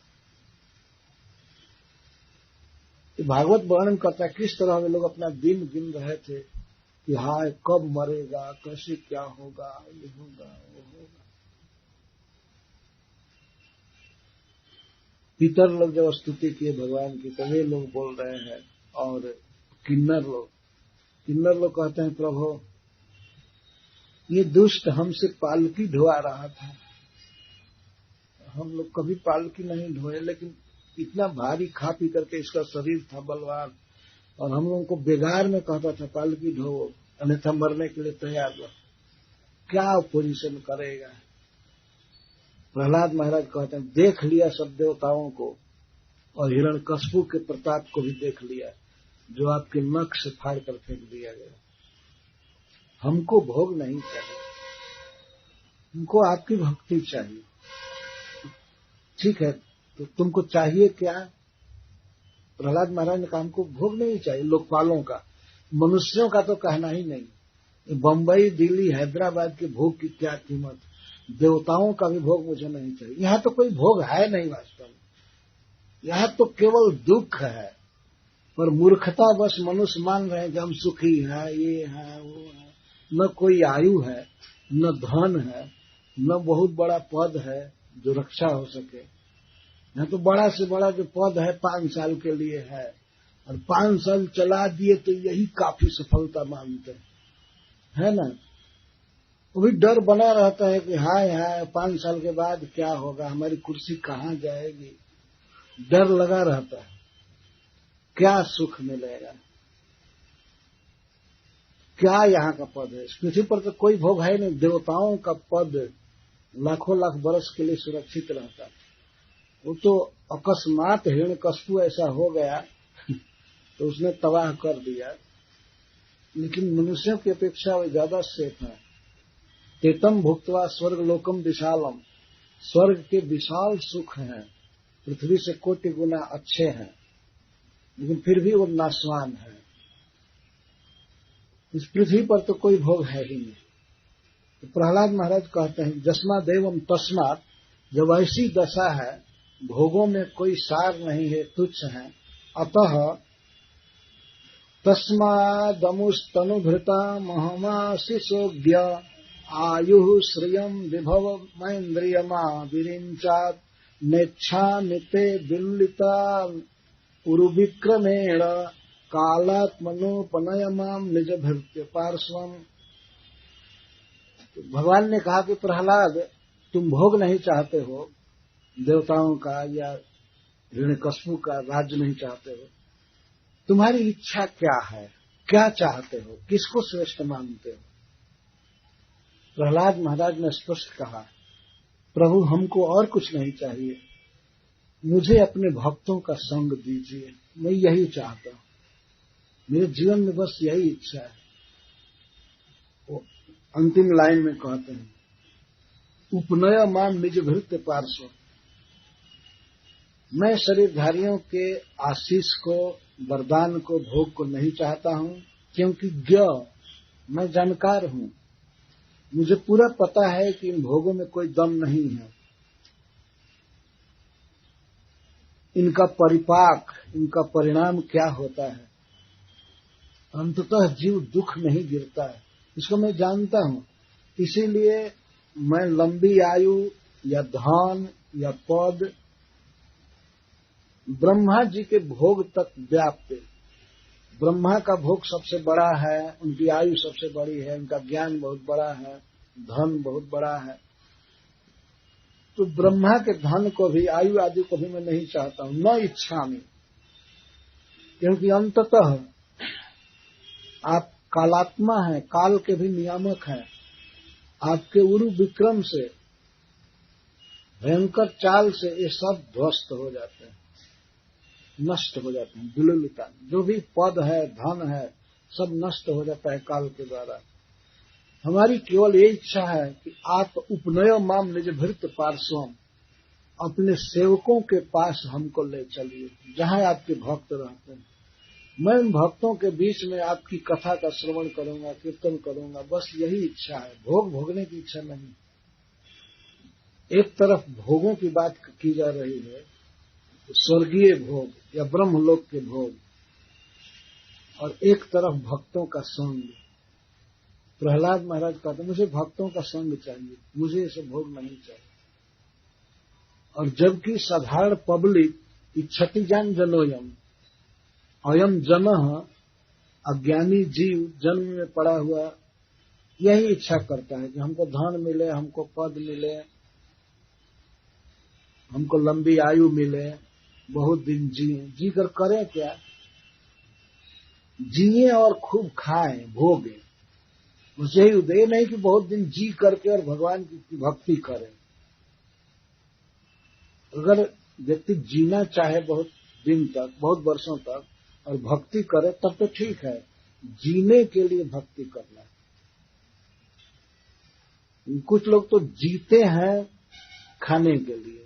भागवत वर्णन करता है किस तरह वे लोग अपना दिन गिन रहे थे कि हाय कब मरेगा, कैसे क्या होगा, ये होगा वो होगा। पितर लोग जब स्तुति किए भगवान की, तो वे लोग बोल रहे हैं, और किन्नर लोग कहते हैं प्रभु ये दुष्ट हमसे पालकी ढोआ रहा था। हम लोग कभी पालकी नहीं ढोए, लेकिन इतना भारी खा पी करके इसका शरीर था बलवान, और हम लोगों को बेगार में कहता था पालकी ढो, अन्यथा मरने के लिए तैयार रहो। क्या पोजीशन करेगा? प्रहलाद महाराज कहते हैं देख लिया सब देवताओं को, और हिरण्यकश्यप के प्रताप को भी देख लिया, जो आपके नख से फाड़ कर फेंक दिया गया। हमको भोग नहीं चाहिए, हमको आपकी भक्ति चाहिए। ठीक है, तो तुमको चाहिए क्या? प्रहलाद महाराज ने कहा हमको भोग नहीं चाहिए लोकपालों का, मनुष्यों का तो कहना ही नहीं। बंबई, दिल्ली, हैदराबाद के भोग की क्या कीमत? देवताओं का भी भोग मुझे नहीं चाहिए। यहां तो कोई भोग है नहीं वास्तव में, यहां तो केवल दुख है। पर मूर्खता बस मनुष्य मान रहे हैं कि हम सुखी हैं, ये है वो है। न कोई आयु है, न धन है, न बहुत बड़ा पद है जो रक्षा हो सके। यहाँ तो बड़ा से बड़ा जो पद है 5 साल के लिए है, और 5 साल चला दिए तो यही काफी सफलता मानते हैं, है ना? वो भी डर बना रहता है कि हाय 5 साल के बाद क्या होगा, हमारी कुर्सी कहाँ जाएगी, डर लगा रहता है। क्या सुख मिलेगा? क्या यहाँ का पद है? इस पृथ्वी पर तो कोई भोग है नहीं। देवताओं का पद लाखों लाख बरस के लिए सुरक्षित रहता है। वो तो अकस्मात हिरण्यकश्यप ऐसा हो गया तो उसने तबाह कर दिया, लेकिन मनुष्यों की अपेक्षा वे ज्यादा सेफ है। तेतम भुक्त्वा स्वर्ग लोकम विशालम, स्वर्ग के विशाल सुख हैं, पृथ्वी से कोटि गुना अच्छे हैं, लेकिन फिर भी वो नाशवान है। इस पृथ्वी पर तो कोई भोग है ही नहीं। तो प्रहलाद महाराज कहते हैं जस्मा देवम तस्मात्, जब ऐसी दशा है, भोगों में कोई सार नहीं है, तुच्छ है, अतः तस्मादमुस्तनुभृता महमाशिषोज्ञ आयु श्रियम विभव मैन्द्रियमा विरिंचात् नेच्छामिते विल्लिता उरुविक्रमेण कालात्मनोपनयमाम निज भृत्य पार्श्वम। भगवान ने कहा कि प्रहलाद तुम भोग नहीं चाहते हो, देवताओं का या हिरण्यकश्यप का राज्य नहीं चाहते हो, तुम्हारी इच्छा क्या है, क्या चाहते हो, किसको श्रेष्ठ मानते हो? प्रहलाद महाराज ने स्पष्ट कहा प्रभु हमको और कुछ नहीं चाहिए, मुझे अपने भक्तों का संग दीजिए, मैं यही चाहता हूं, मेरे जीवन में बस यही इच्छा है। वो अंतिम लाइन में कहते हैं उपनय माम निज भृत्य पार्श्व, मैं शरीरधारियों के आशीष को, वरदान को, भोग को नहीं चाहता हूं, क्योंकि ज्ञ मैं जानकार हूं, मुझे पूरा पता है कि इन भोगों में कोई दम नहीं है, इनका परिपाक, इनका परिणाम क्या होता है, अंततः जीव दुख में ही गिरता है, इसको मैं जानता हूं। इसीलिए मैं लंबी आयु या धन या पद, ब्रह्मा जी के भोग तक व्याप्त, ब्रह्मा का भोग सबसे बड़ा है, उनकी आयु सबसे बड़ी है, उनका ज्ञान बहुत बड़ा है, धन बहुत बड़ा है, तो ब्रह्मा के धन को भी, आयु आदि को भी मैं नहीं चाहता हूं, न इच्छा में, क्योंकि अंततः आप कालात्मा हैं, काल के भी नियामक हैं, आपके उरु विक्रम से भयंकर चाल से ये सब ध्वस्त हो जाते हैं, नष्ट हो जाते हैं। विलुलिता, जो भी पद है, धन है, सब नष्ट हो जाता है काल के द्वारा। हमारी केवल ये इच्छा है कि आप उपनय माम निज भृत पार्श्वम, अपने सेवकों के पास हमको ले चलिए, जहां आपके भक्त रहते हैं। मैं उन भक्तों के बीच में आपकी कथा का श्रवण करूंगा, कीर्तन करूंगा, बस यही इच्छा है। भोग भोगने की इच्छा नहीं। एक तरफ भोगों की बात की जा रही है, स्वर्गीय भोग या ब्रह्मलोक के भोग, और एक तरफ भक्तों का संग। प्रहलाद महाराज कहते मुझे भक्तों का संग चाहिए, मुझे ये सब भोग नहीं चाहिए। और जबकि साधारण पब्लिक इच्छति जान जनोयम, अयम जन, अज्ञानी जीव जन्म में पड़ा हुआ यही इच्छा करता है कि हमको धन मिले, हमको पद मिले, हमको लंबी आयु मिले, बहुत दिन जिए। जी कर करें क्या? जिए और खूब खाएं, भोगें। मुझे यही उदय नहीं कि बहुत दिन जी करके और भगवान की भक्ति करें। अगर व्यक्ति जीना चाहे बहुत दिन तक, बहुत वर्षों तक, और भक्ति करे, तब तो ठीक है। जीने के लिए भक्ति करना है। कुछ लोग तो जीते हैं खाने के लिए,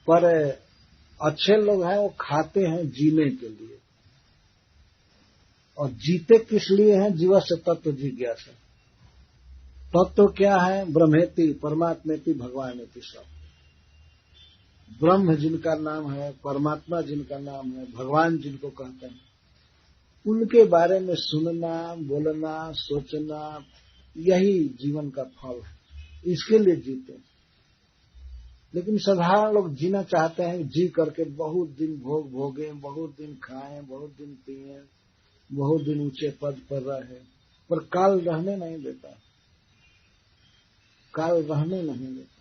पर अच्छे लोग हैं वो खाते हैं जीने के लिए। और जीते किस लिए हैं? जीवस्य तत्व जिज्ञासा। तत्व क्या है? ब्रह्मेति, परमात्मेति, भगवानेति। सब ब्रह्म जिनका नाम है, परमात्मा जिनका नाम है, भगवान जिनको कहते हैं, उनके बारे में सुनना, बोलना, सोचना, यही जीवन का फल है। इसके लिए जीते हैं। लेकिन साधारण लोग जीना चाहते हैं, जी करके बहुत दिन भोग भोगें, बहुत दिन खाएं, बहुत दिन पिएं, बहुत दिन ऊंचे पद पर रहे, पर काल रहने नहीं देता। काल रहने नहीं देता।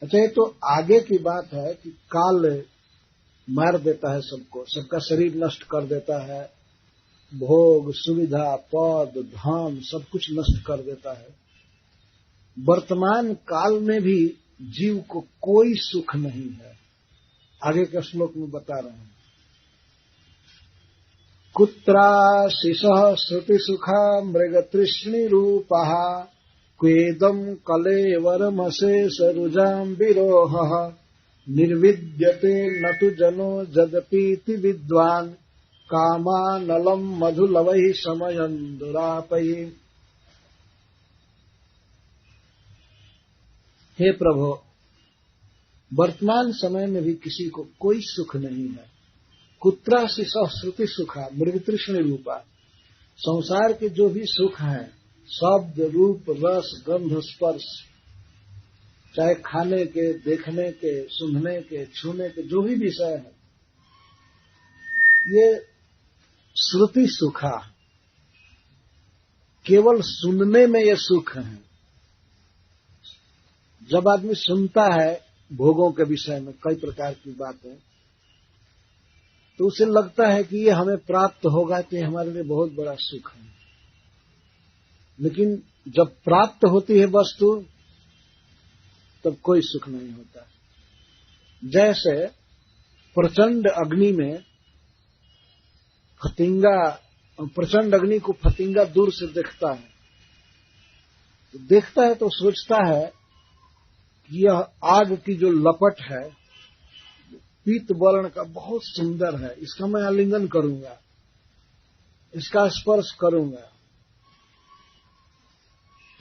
अच्छा, ये तो आगे की बात है कि काल मार देता है सबको, सबका शरीर नष्ट कर देता है, भोग, सुविधा, पद, धन सब कुछ नष्ट कर देता है। वर्तमान काल में भी जीव को कोई सुख नहीं है। आगे के श्लोक में बता रहे हैं। कुत्राशिषः श्रुति सुखा मृग तृष्णि रूपः क्वेदम कलेवरमशेष रुजाम विरोहः निर्विद्यते न तु जनो जदपीति विद्वान् कामानलम मधुलवैः समयं दुरापैः। हे प्रभु, वर्तमान समय में भी किसी को कोई सुख नहीं है। कुत्राशिषः श्रुति सुखा मृग तृष्णि रूपा। संसार के जो भी सुख है, शब्द, रूप, रस, गंध, स्पर्श, चाहे खाने के, देखने के, सुनने के, छूने के, जो भी विषय है, ये श्रुति सुखा, केवल सुनने में ये सुख है। जब आदमी सुनता है भोगों के विषय में कई प्रकार की बातें, तो उसे लगता है कि ये हमें प्राप्त होगा तो ये हमारे लिए बहुत बड़ा सुख है। लेकिन जब प्राप्त होती है वस्तु, तब कोई सुख नहीं होता। जैसे प्रचंड अग्नि में फतिंगा, प्रचंड अग्नि को फतिंगा दूर से देखता है, तो देखता है तो सोचता है कि यह आग की जो लपट है पीत वर्ण का बहुत सुंदर है, इसका मैं आलिंगन करूंगा, इसका स्पर्श करूंगा।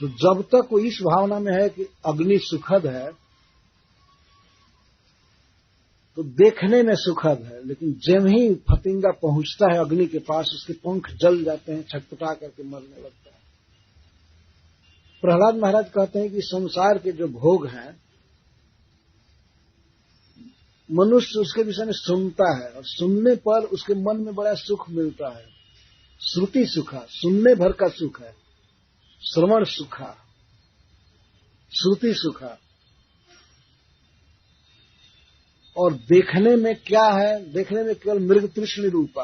तो जब तक वो इस भावना में है कि अग्नि सुखद है, तो देखने में सुखद है, लेकिन जब ही फतिंगा पहुंचता है अग्नि के पास, उसके पंख जल जाते हैं, छटपटा करके मरने लगता है। प्रहलाद महाराज कहते हैं कि संसार के जो भोग हैं, मनुष्य उसके विषय में सुनता है और सुनने पर उसके मन में बड़ा सुख मिलता है। श्रुति सुखा, सुनने भर का सुख है। श्रवण सुखा, श्रुति सुखा। और देखने में क्या है? देखने में केवल मृग तृष्णि रूपा,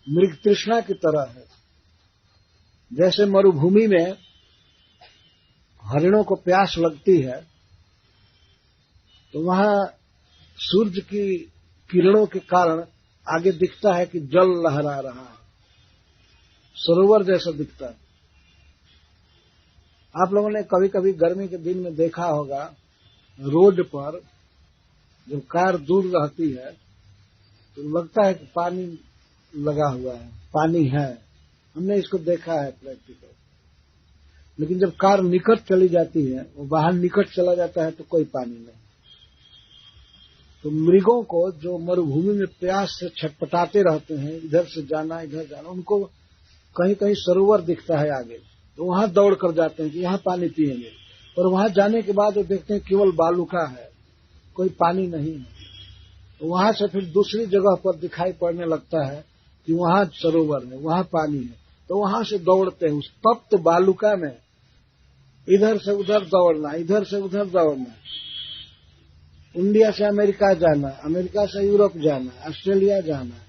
मृग तृष्णा की तरह है। जैसे मरुभूमि में हरिणों को प्यास लगती है तो वहां सूर्य की किरणों के कारण आगे दिखता है कि जल लहरा रहा है, सरोवर जैसा दिखता है। आप लोगों ने कभी कभी गर्मी के दिन में देखा होगा, रोड पर जब कार दूर रहती है तो लगता है कि पानी लगा हुआ है, पानी है। हमने इसको देखा है प्रैक्टिकल। लेकिन जब कार निकट चली जाती है, वो बाहर निकट चला जाता है तो कोई पानी नहीं। तो मृगों को जो मरुभूमि में प्यास से छटपटाते रहते हैं, इधर से जाना इधर जाना, उनको कहीं कहीं सरोवर दिखता है आगे, तो वहां दौड़ कर जाते हैं कि यहां पानी पिएंगे। और वहां जाने के बाद वो देखते हैं केवल बालुका है, कोई पानी नहीं है। तो वहां से फिर दूसरी जगह पर दिखाई पड़ने लगता है कि वहां सरोवर है, वहां पानी है। तो वहां से दौड़ते हैं उस तप्त बालुका में, इधर से उधर दौड़ना, इधर से उधर दौड़ना, इंडिया से अमेरिका जाना, अमेरिका से यूरोप जाना, ऑस्ट्रेलिया जाना,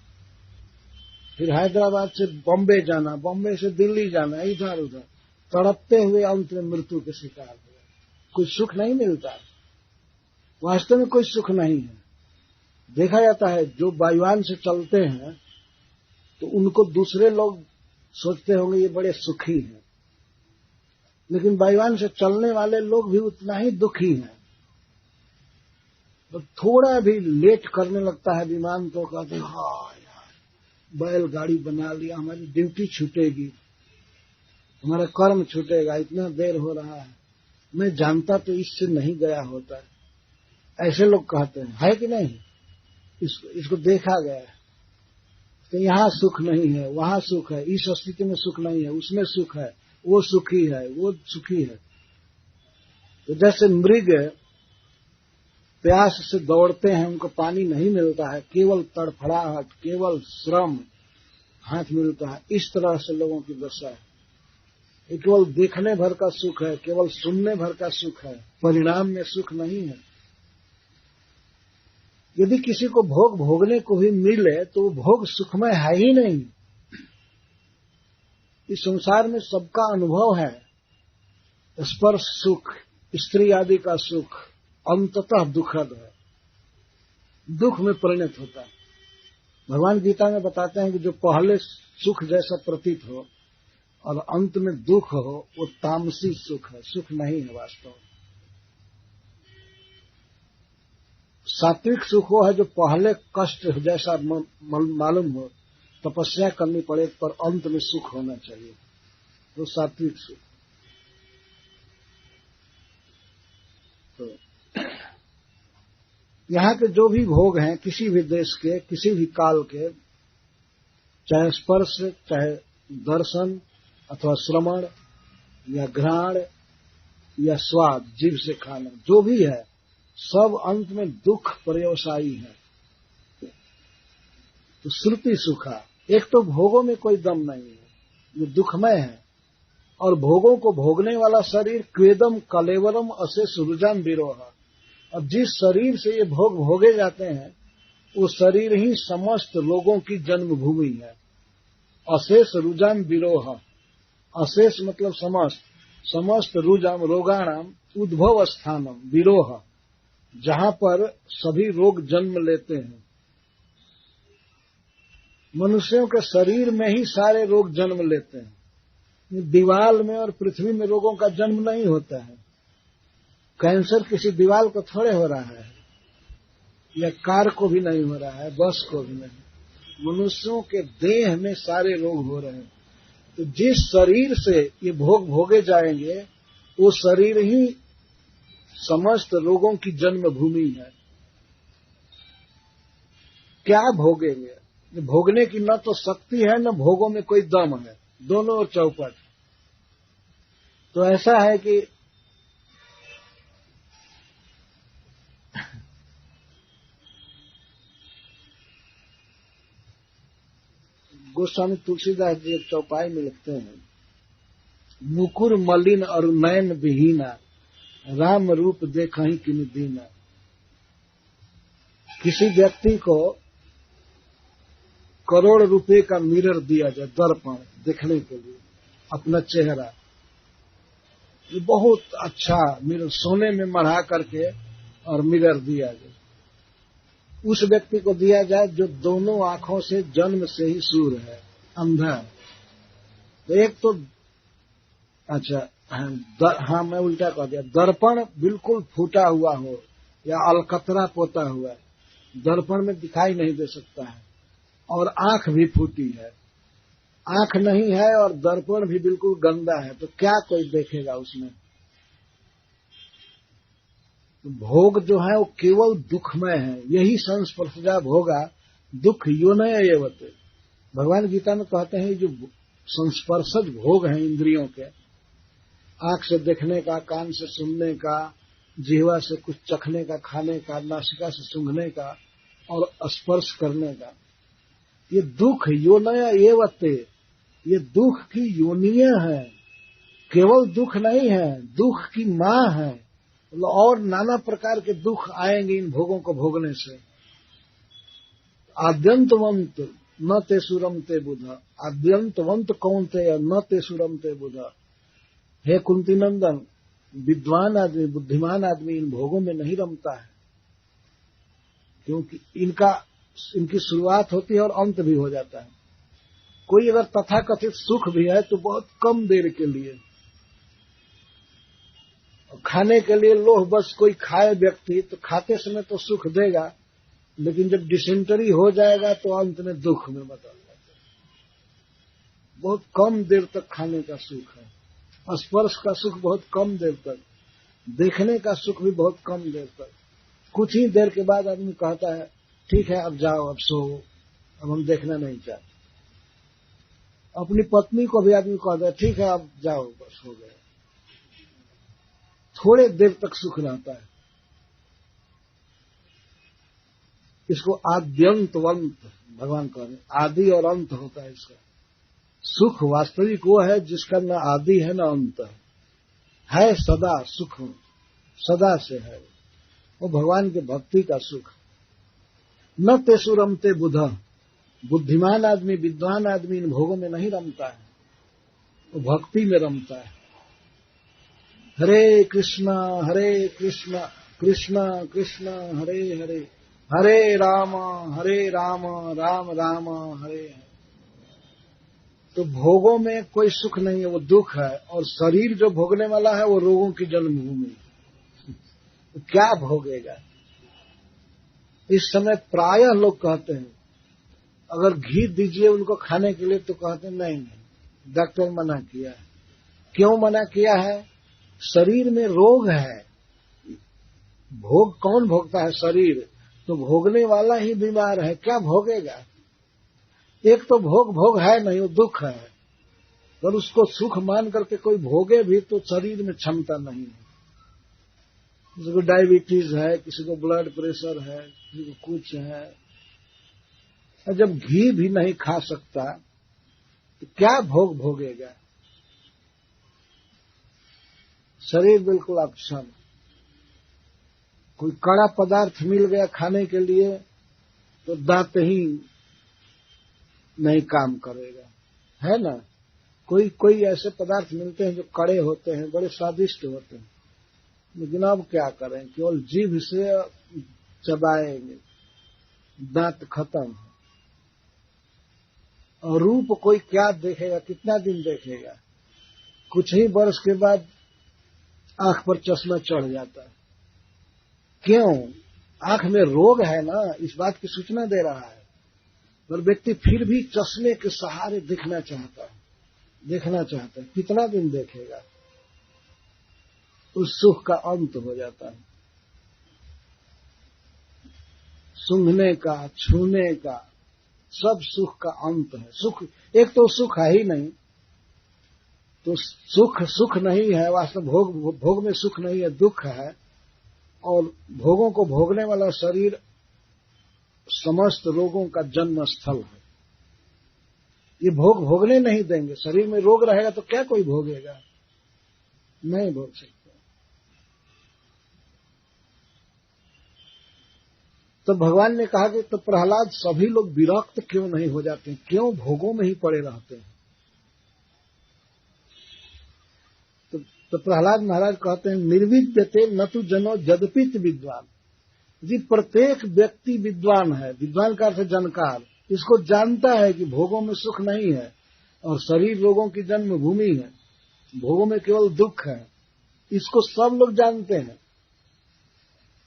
फिर हैदराबाद से बॉम्बे जाना, बॉम्बे से दिल्ली जाना, इधर उधर तड़पते हुए अंत में मृत्यु के शिकार हुए। कुछ सुख नहीं मिलता, वास्तव में कोई सुख नहीं है। देखा जाता है जो वायुयान से चलते हैं तो उनको दूसरे लोग सोचते होंगे ये बड़े सुखी हैं, लेकिन वायुयान से चलने वाले लोग भी उतना ही दुखी हैं। तो थोड़ा भी लेट करने लगता है विमान तो कहते हैं हाँ यार, बैलगाड़ी बना लिया, हमारी ड्यूटी छूटेगी, हमारा कर्म छूटेगा, इतना देर हो रहा है, मैं जानता तो इससे नहीं गया होता। ऐसे लोग कहते हैं, है कि नहीं? इसको देखा गया है। तो यहाँ सुख नहीं है, वहां सुख है, इस स्थिति में सुख नहीं है, उसमें सुख है, वो सुखी है, वो सुखी है। तो जैसे मृग प्यास से दौड़ते हैं, उनको पानी नहीं मिलता है, केवल तड़फड़ाहट, केवल श्रम हाथ मिलता है, इस तरह से लोगों की दशा है। ये केवल देखने भर का सुख है, केवल सुनने भर का सुख है, परिणाम में सुख नहीं है। यदि किसी को भोग भोगने को भी मिले तो वो भोग सुखमय है ही नहीं। इस संसार में सबका अनुभव है, स्पर्श सुख, स्त्री आदि का सुख अंततः दुखद है, दुख में परिणत होता है। भगवान गीता में बताते हैं कि जो पहले सुख जैसा प्रतीत हो और अंत में दुख हो, वो तामसी सुख है, सुख नहीं है वास्तव में। सात्विक सुख वो है जो पहले कष्ट जैसा मालूम हो, तपस्या करनी पड़े, पर अंत में सुख होना चाहिए, तो सात्विक सुख। तो यहाँ के जो भी भोग हैं, किसी भी देश के, किसी भी काल के, चाहे स्पर्श, चाहे दर्शन अथवा श्रवण या घ्राण या स्वाद, जीभ से खाना, जो भी है, सब अंत में दुख पर्यवसायी है। तो श्रुति सुखा, एक तो भोगों में कोई दम नहीं है, ये दुखमय है। और भोगों को भोगने वाला शरीर क्वेदम कलेवरम अशेष रुजान विरोह, अब जिस शरीर से ये भोग भोगे जाते हैं वो शरीर ही समस्त लोगों की जन्मभूमि है। अशेष रुजान विरोह, अशेष मतलब समस्त, समस्त रुजाम रोगाणाम उद्भव स्थानम विरोह, जहां पर सभी रोग जन्म लेते हैं। मनुष्यों के शरीर में ही सारे रोग जन्म लेते हैं, दीवाल में और पृथ्वी में रोगों का जन्म नहीं होता है। कैंसर किसी दीवाल को थोड़े हो रहा है, या कार को भी नहीं हो रहा है, बस को भी नहीं, मनुष्यों के देह में सारे रोग हो रहे हैं। तो जिस शरीर से ये भोग भोगे जाएंगे वो शरीर ही समस्त रोगों की जन्मभूमि है। क्या भोगेंगे? भोगने की न तो शक्ति है, न भोगों में कोई दम है, दोनों ओर चौपट। तो ऐसा है कि गोस्वामी तुलसीदास जी एक चौपाई में लिखते हैं, मुकुर मलिन और नयन विहीना, राम रूप देखहि किन दीना। किसी व्यक्ति को करोड़ रुपए का मिरर दिया जाए, दर्पण देखने के लिए, अपना चेहरा, ये बहुत अच्छा मिरर सोने में मढ़ा करके और मिरर दिया जाए, उस व्यक्ति को दिया जाए जो दोनों आंखों से जन्म से ही सूर है, अंधा। तो एक तो अच्छा हाँ मैं उल्टा कह दिया, दर्पण बिल्कुल फूटा हुआ हो या अलकतरा पोता हुआ है, दर्पण में दिखाई नहीं दे सकता है, और आंख भी फूटी है, आंख नहीं है और दर्पण भी बिल्कुल गंदा है, तो क्या कोई देखेगा उसमें। तो भोग जो है वो केवल दुखमय है, यही संस्पर्शजा भोगा दुख योनय एवते। भगवान गीता में कहते हैं जो संस्पर्शज भोग हैं इंद्रियों के, आंख से देखने का, कान से सुनने का, जिह्वा से कुछ चखने का, खाने का, नासिका से सूंघने का और स्पर्श करने का, ये दुख योनय एवते, ये दुख की योनिय है, केवल दुख नहीं है, दुख की मां है। और नाना प्रकार के दुख आएंगे इन भोगों को भोगने से। आद्यंतवंत न ते सुरम ते बुध, आद्यंतवंत कौन थे न ते सुरम ते बुध। हे कुंती नंदन, विद्वान आदमी, बुद्धिमान आदमी इन भोगों में नहीं रमता है, क्योंकि इनकी शुरुआत होती है और अंत भी हो जाता है। कोई अगर तथाकथित सुख भी है तो बहुत कम देर के लिए, खाने के लिए लोह बस कोई खाए व्यक्ति तो खाते समय तो सुख देगा, लेकिन जब डिसेंटरी हो जाएगा तो अंत में दुख में बदल जाता है। बहुत कम देर तक खाने का सुख है, स्पर्श का सुख बहुत कम देर तक, देखने का सुख भी बहुत कम देर तक। कुछ ही देर के बाद आदमी कहता है ठीक है अब जाओ, अब सो, अब हम देखना नहीं चाहते। अपनी पत्नी को भी आदमी कहता है ठीक है अब जाओ, बस हो गया। थोड़े देर तक सुख रहता है। इसको आद्यंतवंत भगवान कह रहे, आदि और अंत होता है इसका। सुख वास्तविक वो है जिसका न आदि है न अंत है सदा सुख, सदा से है वो भगवान के भक्ति का सुख। न तेसु रमते बुध, बुद्धिमान आदमी, विद्वान आदमी इन भोगों में नहीं रमता है, वो भक्ति में रमता है। हरे कृष्णा कृष्णा कृष्णा हरे हरे, हरे राम राम राम हरे हरे। तो भोगों में कोई सुख नहीं है, वो दुख है। और शरीर जो भोगने वाला है वो रोगों की जन्मभूमि, तो क्या भोगेगा। इस समय प्रायः लोग कहते हैं अगर घी दीजिए उनको खाने के लिए तो कहते हैं नहीं, डॉक्टर मना किया है। क्यों मना किया है? शरीर में रोग है। भोग कौन भोगता है? शरीर। तो भोगने वाला ही बीमार है, क्या भोगेगा। एक तो भोग है नहीं, वो दुख है। और उसको सुख मान करके कोई भोगे भी तो शरीर में क्षमता नहीं है। किसी को डायबिटीज है, किसी को ब्लड प्रेशर है, किसी को कुछ है। और जब घी भी नहीं खा सकता तो क्या भोग भोगेगा। शरीर बिल्कुल अक्षम। कोई कड़ा पदार्थ मिल गया खाने के लिए तो दांत ही नहीं काम करेगा, है ना। कोई ऐसे पदार्थ मिलते हैं जो कड़े होते हैं, बड़े स्वादिष्ट होते हैं, लेकिन अब क्या करें, केवल जीभ से चबाएंगे, दांत खत्म है। और रूप कोई क्या देखेगा, कितना दिन देखेगा। कुछ ही वर्ष के बाद आंख पर चश्मा चढ़ जाता है। क्यों? आंख में रोग है ना, इस बात की सूचना दे रहा है। पर व्यक्ति फिर भी चश्मे के सहारे देखना चाहता है। कितना दिन देखेगा। उस सुख का अंत हो जाता है। सूंघने का, छूने का, सब सुख का अंत है। सुख एक तो सुख है ही नहीं, तो सुख नहीं है वास्तव। भोग में सुख नहीं है, दुख है। और भोगों को भोगने वाला शरीर समस्त रोगों का जन्म स्थल है। ये भोग भोगने नहीं देंगे। शरीर में रोग रहेगा तो क्या कोई भोगेगा? नहीं भोग सकता। तो भगवान ने कहा कि तो प्रहलाद, सभी लोग विरक्त क्यों नहीं हो जाते? क्यों भोगों में ही पड़े रहते हैं? तो प्रहलाद महाराज कहते हैं निर्विद्यते न तु जनो यद्यपित विद्वान। जी प्रत्येक व्यक्ति विद्वान है, विद्वान का अर्थ जानकार, इसको जानता है कि भोगों में सुख नहीं है और शरीर रोगों की जन्मभूमि है, भोगों में केवल दुख है, इसको सब लोग जानते हैं।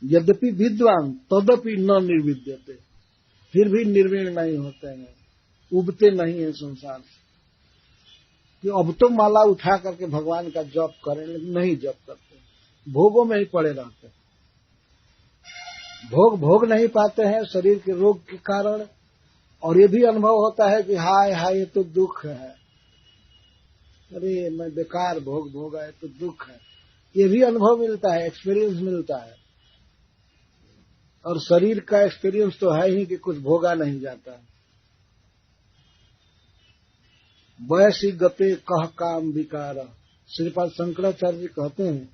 यद्यपि विद्वान तदपि न निर्विद्यते, फिर भी निर्वीण नहीं होते हैं, उबते नहीं है संसार से कि अब तो माला उठा करके भगवान का जप करें, लेकिन नहीं जप करते, भोगों में ही पड़े रहते हैं। भोग नहीं पाते हैं शरीर के रोग के कारण, और ये भी अनुभव होता है कि हाय हाय ये तो दुख है, अरे मैं बेकार भोग भोगा है तो दुख है, ये भी अनुभव मिलता है, एक्सपीरियंस मिलता है। और शरीर का एक्सपीरियंस तो है ही कि कुछ भोगा नहीं जाता है। वैसी गते कह काम विकार, श्रीपाद शंकराचार्य जी कहते हैं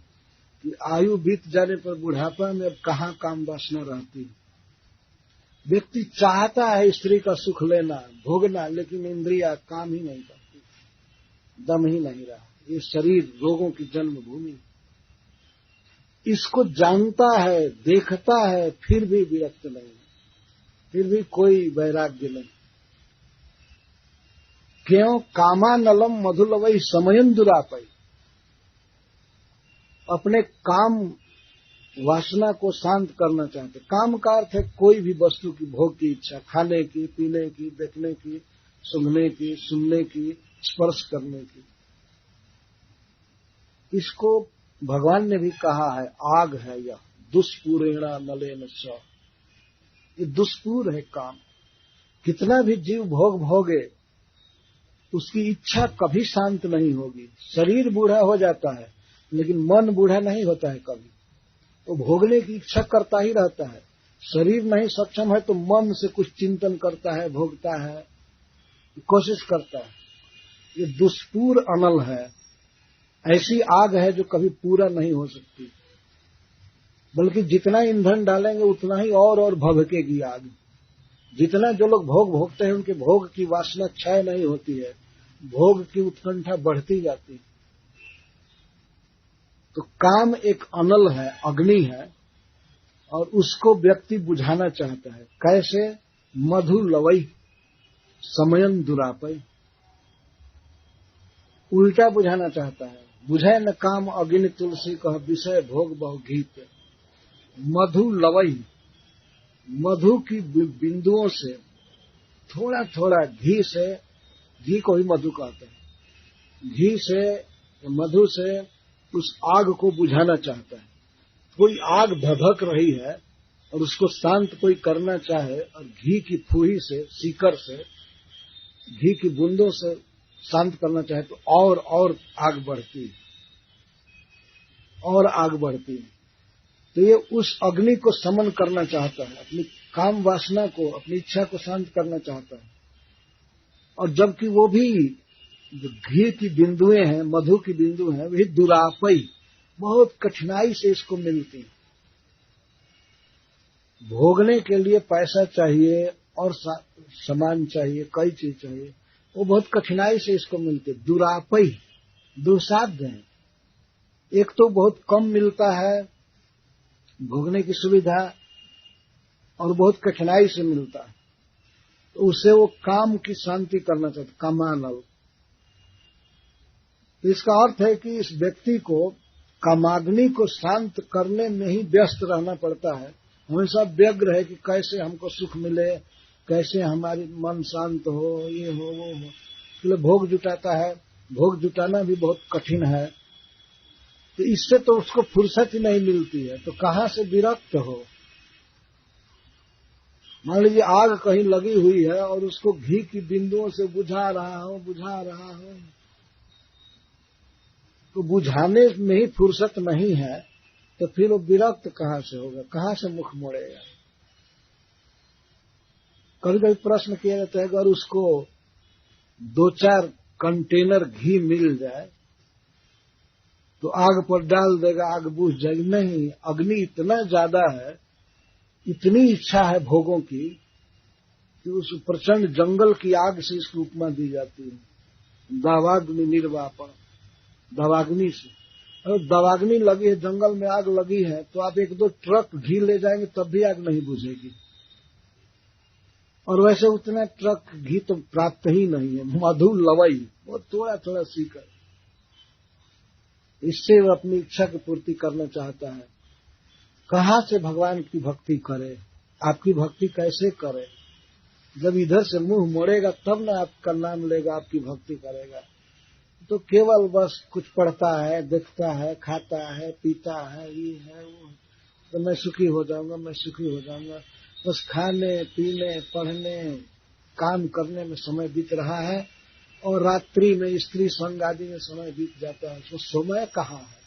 कि आयु बीत जाने पर बुढ़ापा में अब कहाँ काम वासना रहती है। व्यक्ति चाहता है स्त्री का सुख लेना, भोगना, लेकिन इंद्रिया काम ही नहीं करती, दम ही नहीं रहा। ये शरीर रोगों की जन्मभूमि, इसको जानता है, देखता है, फिर भी विरक्त नहीं, फिर भी कोई वैराग्य नहीं। क्यों? कामानलम मधुलवई समयन दुरापई, अपने काम वासना को शांत करना चाहते। काम का अर्थ है कोई भी वस्तु की भोग की इच्छा, खाने की, पीने की, देखने की, सूंघने की, सुनने की, स्पर्श करने की। इसको भगवान ने भी कहा है, आग है यह दुष्पूरेणा नलेन स, ये दुष्पूर है काम। कितना भी जीव भोग भोगे उसकी इच्छा कभी शांत नहीं होगी। शरीर बूढ़ा हो जाता है लेकिन मन बूढ़ा नहीं होता है कभी, तो भोगने की इच्छा करता ही रहता है। शरीर नहीं सक्षम है तो मन से कुछ चिंतन करता है, भोगता है, कोशिश करता है। ये दुष्पूर अनल है, ऐसी आग है जो कभी पूरा नहीं हो सकती, बल्कि जितना ईंधन डालेंगे उतना ही और भभकेगी आग। जितना जो लोग भोग भोगते हैं उनके भोग की वासना क्षय नहीं होती है, भोग की उत्कंठा बढ़ती जाती है। तो काम एक अनल है, अग्नि है, और उसको व्यक्ति बुझाना चाहता है। कैसे? मधु लवई समयन दुरापई, उल्टा बुझाना चाहता है। बुझे न काम अग्नि तुलसी कह, विषय भोग बहु गीत। मधु लवई, मधु की बिंदुओं से थोड़ा थोड़ा घी से, घी को ही मधु कहते हैं, घी से, मधु से उस आग को बुझाना चाहता है। कोई आग भभक रही है और उसको शांत कोई करना चाहे और घी की फूही से, सीकर से, घी की बूंदों से शांत करना चाहे तो और आग बढ़ती है, और आग बढ़ती है। तो ये उस अग्नि को समन करना चाहता है, अपनी काम वासना को, अपनी इच्छा को शांत करना चाहता है। और जबकि वो भी जो घी की बिंदुएं हैं, मधु की बिंदु हैं, वही दुरापई, बहुत कठिनाई से इसको मिलती है। भोगने के लिए पैसा चाहिए और सामान चाहिए, कई चीज चाहिए, वो बहुत कठिनाई से इसको मिलती है। दुरापई, दुस्साध्य है। एक तो बहुत कम मिलता है भोगने की सुविधा, और बहुत कठिनाई से मिलता है, तो उससे वो काम की शांति करना चाहता, कामानल। तो इसका अर्थ है कि इस व्यक्ति को कामाग्नि को शांत करने में ही व्यस्त रहना पड़ता है। हमेशा व्यग्र है कि कैसे हमको सुख मिले, कैसे हमारी मन शांत हो, ये हो वो हो, इसलिए भोग जुटाता है। भोग जुटाना भी बहुत कठिन है, तो इससे तो उसको फुर्सत ही नहीं मिलती है, तो कहाँ से विरक्त हो। मान लीजिए आग कहीं लगी हुई है और उसको घी की बिंदुओं से बुझा रहा हो, तो बुझाने में ही फुर्सत नहीं है, तो फिर वो विरक्त कहाँ से होगा, कहाँ से मुख मोड़ेगा। कभी कभी प्रश्न किया जाता है, अगर उसको 2-4 कंटेनर घी मिल जाए तो आग पर डाल देगा, आग बुझ जाएगी। नहीं, अग्नि इतना ज्यादा है, इतनी इच्छा है भोगों की कि उस प्रचंड जंगल की आग से इसकी उपमा दी जाती है। दावाग्नि निर्वापण, दावाग्नि से और दवाग्नि लगी है, जंगल में आग लगी है, तो आप 1-2 ट्रक घी ले जाएंगे तब भी आग नहीं बुझेगी। और वैसे उतना ट्रक घी तो प्राप्त ही नहीं है। मधु लवई वो थोड़ा थोड़ा सीकर, इससे वो अपनी इच्छा की पूर्ति करना चाहता है। कहाँ से भगवान की भक्ति करे, आपकी भक्ति कैसे करे? जब इधर से मुंह मोड़ेगा तब ना आपका नाम लेगा, आपकी भक्ति करेगा। तो केवल बस कुछ पढ़ता है, देखता है, खाता है, पीता है, ये है वो, तो मैं सुखी हो जाऊंगा, मैं सुखी हो जाऊंगा। बस खाने पीने पढ़ने काम करने में समय बीत रहा है, और रात्रि में स्त्री संग आदि में समय बीत जाता है। तो समय कहाँ है?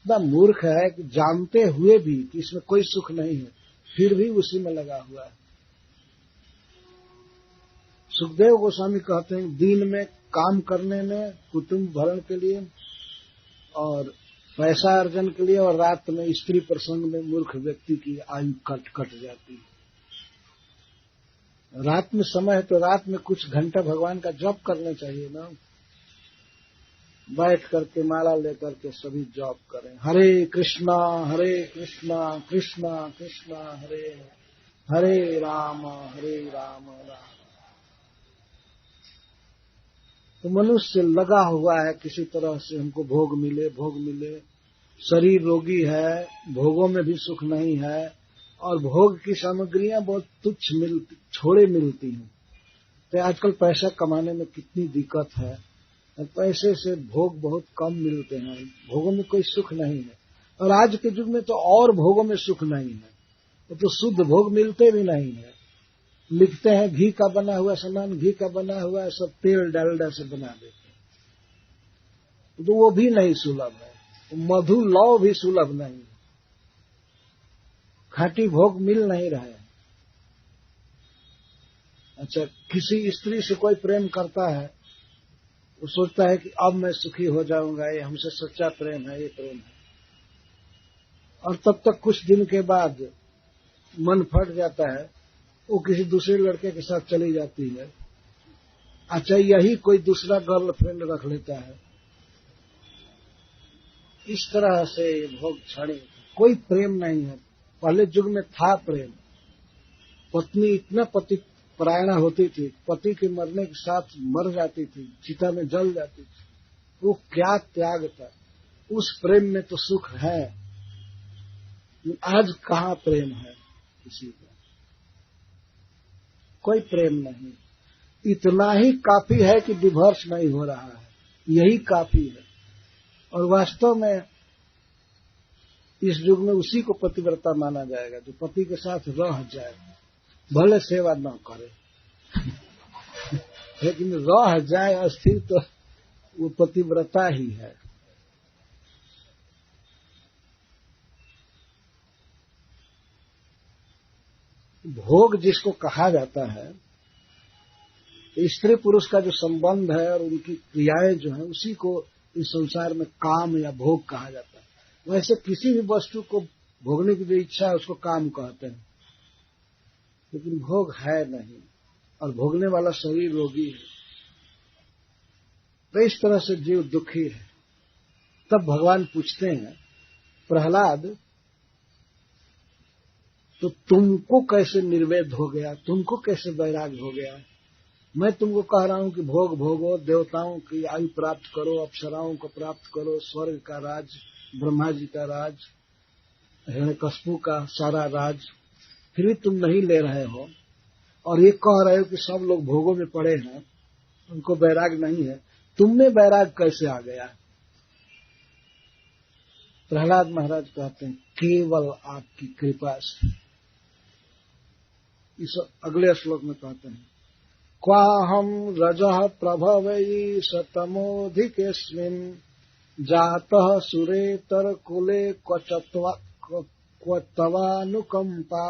इतना मूर्ख है कि जानते हुए भी कि इसमें कोई सुख नहीं है, फिर भी उसी में लगा हुआ है। सुखदेव गोस्वामी कहते हैं, दिन में काम करने में, कुटुंब भरण के लिए और पैसा अर्जन के लिए, और रात में स्त्री प्रसंग में मूर्ख व्यक्ति की आयु कट जाती है। रात में समय है तो रात में कुछ घंटा भगवान का जप करना चाहिए ना। बैठ करके माला लेकर के सभी जप करें, हरे कृष्णा कृष्णा कृष्णा हरे हरे राम राम। तो मनुष्य लगा हुआ है किसी तरह से हमको भोग मिले। शरीर रोगी है, भोगों में भी सुख नहीं है, और भोग की सामग्रियां बहुत तुच्छ थोड़े मिलती हैं। तो आजकल पैसा कमाने में कितनी दिक्कत है, पैसे से भोग बहुत कम मिलते हैं, भोगों में कोई सुख नहीं है। और आज के युग में तो और भोगों में सुख नहीं है, तो शुद्ध भोग मिलते भी नहीं है। लिखते हैं घी का बना हुआ सामान, घी का बना हुआ सब तेल डालडा से बना देते हैं, तो वो भी नहीं सुलभ है। मधु लौ भी सुलभ नहीं, खाटी भोग मिल नहीं रहे। अच्छा, किसी स्त्री से कोई प्रेम करता है, वो सोचता है कि अब मैं सुखी हो जाऊंगा, ये हमसे सच्चा प्रेम है, ये प्रेम है। और तब तक कुछ दिन के बाद मन फट जाता है, वो किसी दूसरे लड़के के साथ चली जाती है। अच्छा, यही कोई दूसरा गर्लफ्रेंड रख लेता है। इस तरह से भोग छड़ी, कोई प्रेम नहीं है। पहले युग में था प्रेम, पत्नी इतना पति परायणा होती थी, पति के मरने के साथ मर जाती थी, चिता में जल जाती थी। वो क्या त्याग था, उस प्रेम में तो सुख है। आज कहाँ प्रेम है किसी का, कोई प्रेम नहीं। इतना ही काफी है कि डिवोर्स नहीं हो रहा है, यही काफी है। और वास्तव में इस युग में उसी को पतिव्रता माना जाएगा जो पति के साथ रह जाए, भले सेवा न करे लेकिन रह जाए अस्थिर, तो वो पतिव्रता ही है। भोग जिसको कहा जाता है, स्त्री पुरुष का जो संबंध है और उनकी क्रियाएं जो है, उसी को इस संसार में काम या भोग कहा जाता है। वैसे किसी भी वस्तु को भोगने की जो इच्छा है उसको काम कहते हैं, लेकिन भोग है नहीं, और भोगने वाला शरीर रोगी है। तो इस तरह से जीव दुखी है। तब भगवान पूछते हैं, प्रहलाद तो तुमको कैसे निर्वेद हो गया, तुमको कैसे वैराग हो गया? मैं तुमको कह रहा हूं कि भोग भोगो, देवताओं की आयु प्राप्त करो, अप्सराओं को प्राप्त करो, स्वर्ग का राज, ब्रह्मा जी का राज, हिरण्यकश्यप का सारा राज, फिर भी तुम नहीं ले रहे हो, और ये कह रहे हो कि सब लोग भोगों में पड़े हैं, उनको वैराग नहीं है। तुम में वैराग कैसे आ गया? प्रहलाद महाराज कहते हैं, केवल आपकी कृपा से। इस अगले श्लोक में कहते हैं, क्वाहम रजः प्रभवै शतमोऽधिकेऽस्मिन् जातः सुरेतर कुले क्वतवानुकंपा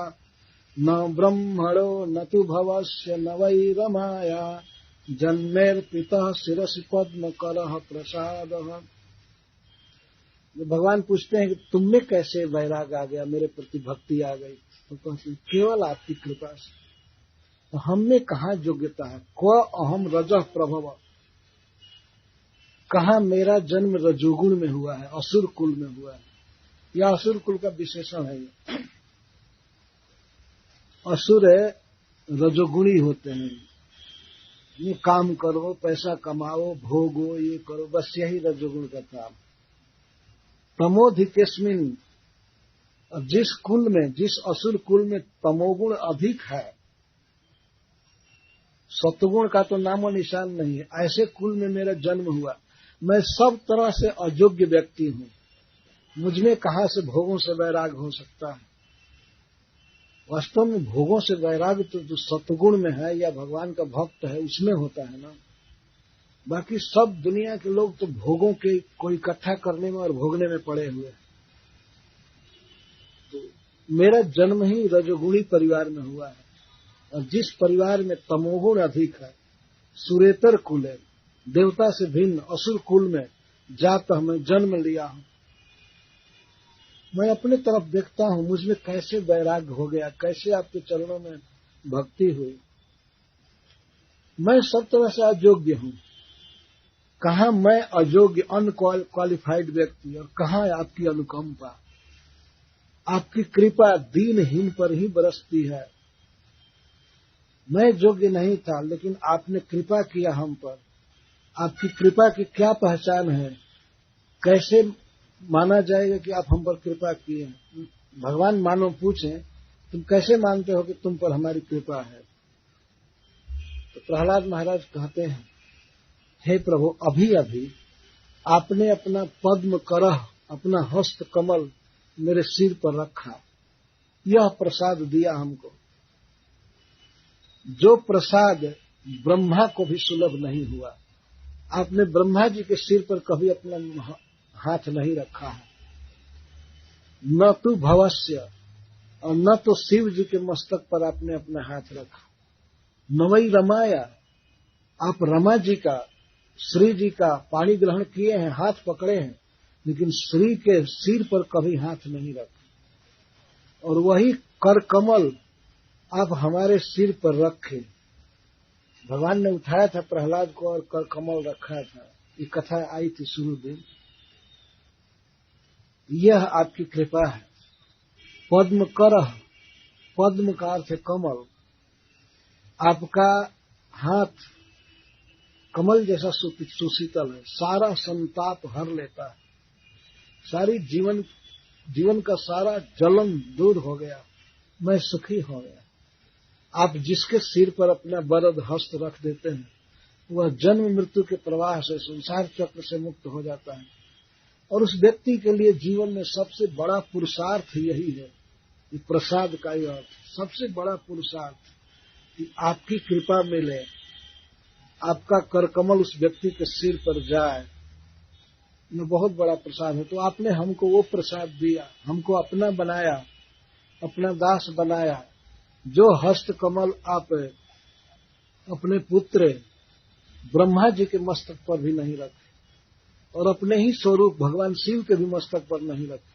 न ब्रह्मणो न तु भवस्य न वै रमाया जन्मेर्पितः शिरसि पद्मकरः प्रसादः। भगवान पूछते हैं कि तुम में कैसे वैराग आ गया, मेरे प्रति भक्ति आ गई? तो कहते हैं, केवल आपकी कृपा से। तो हम में कहाँ योग्यता है? क्व अहम रजः प्रभव, कहाँ मेरा जन्म रजोगुण में हुआ है, असुर कुल में हुआ है। यह असुर कुल का विशेषण है। असुर रजोगुणी होते हैं। ये काम करो, पैसा कमाओ, भोगो, ये करो, बस यही रजोगुण का काम। तमोधिकेस्मिन, और जिस कुल में, जिस असुर कुल में तमोगुण अधिक है, सत्वगुण का तो नामो निशान नहीं है, ऐसे कुल में मेरा जन्म हुआ। मैं सब तरह से अयोग्य व्यक्ति हूं। मुझमें कहां से भोगों से वैराग हो सकता है। वास्तव में भोगों से वैराग तो जो सत्वगुण में है या भगवान का भक्त है उसमें होता है ना। बाकी सब दुनिया के लोग तो भोगों के को इकट्ठा करने में और भोगने में पड़े हुए हैं। तो मेरा जन्म ही रजोगुणी परिवार में हुआ है, और जिस परिवार में तमोगुण अधिक है, सुरेतर कुल है, देवता से भिन्न असुर कुल में जाकर मैं जन्म लिया हूं। मैं अपने तरफ देखता हूं, मुझमें कैसे वैराग्य हो गया, कैसे आपके चरणों में भक्ति हुई। मैं सब तरह से अयोग्य हूं। कहां मैं अयोग्य अनक्वालिफाइड व्यक्ति, और कहां आपकी अनुकंपा, आपकी कृपा दीनहीन पर ही बरसती है। मैं योग्य नहीं था, लेकिन आपने कृपा किया हम पर। आपकी कृपा की क्या पहचान है, कैसे माना जाएगा कि आप हम पर कृपा किए हैं। भगवान मानो पूछें, तुम कैसे मानते हो कि तुम पर हमारी कृपा है। तो प्रहलाद महाराज कहते हैं, हे प्रभु, अभी अभी आपने अपना पद्म करह, अपना हस्त कमल मेरे सिर पर रखा, यह प्रसाद दिया हमको, जो प्रसाद ब्रह्मा को भी सुलभ नहीं हुआ। आपने ब्रह्मा जी के सिर पर कभी अपना हाथ नहीं रखा है, न तो भवस्य, और न तो शिव जी के मस्तक पर आपने अपना हाथ रखा। न वही रमाया, आप रमा जी का, श्री जी का पाणी ग्रहण किए हैं, हाथ पकड़े हैं, लेकिन श्री के सिर पर कभी हाथ नहीं रखा। और वही कर कमल आप हमारे सिर पर रखे। भगवान ने उठाया था प्रहलाद को और कर कमल रखा था। ये कथा आई थी शुरू दिन। यह आपकी कृपा है। पद्म करह, पद्म का अर्थ है कमल। आपका हाथ कमल जैसा सुशीतल है, सारा संताप हर लेता है, सारी जीवन का सारा जलन दूर हो गया, मैं सुखी हो गया। आप जिसके सिर पर अपना वरद हस्त रख देते हैं, वह जन्म मृत्यु के प्रवाह से, संसार चक्र से मुक्त हो जाता है। और उस व्यक्ति के लिए जीवन में सबसे बड़ा पुरुषार्थ यही है, ये प्रसाद का ही अर्थ। सबसे बड़ा पुरुषार्थ कि आपकी कृपा मिले, आपका करकमल उस व्यक्ति के सिर पर जाए, ये बहुत बड़ा प्रसाद है। तो आपने हमको वो प्रसाद दिया, हमको अपना बनाया, अपना दास बनाया। जो हस्त कमल आप अपने पुत्र ब्रह्मा जी के मस्तक पर भी नहीं रखे, और अपने ही स्वरूप भगवान शिव के भी मस्तक पर नहीं रखे,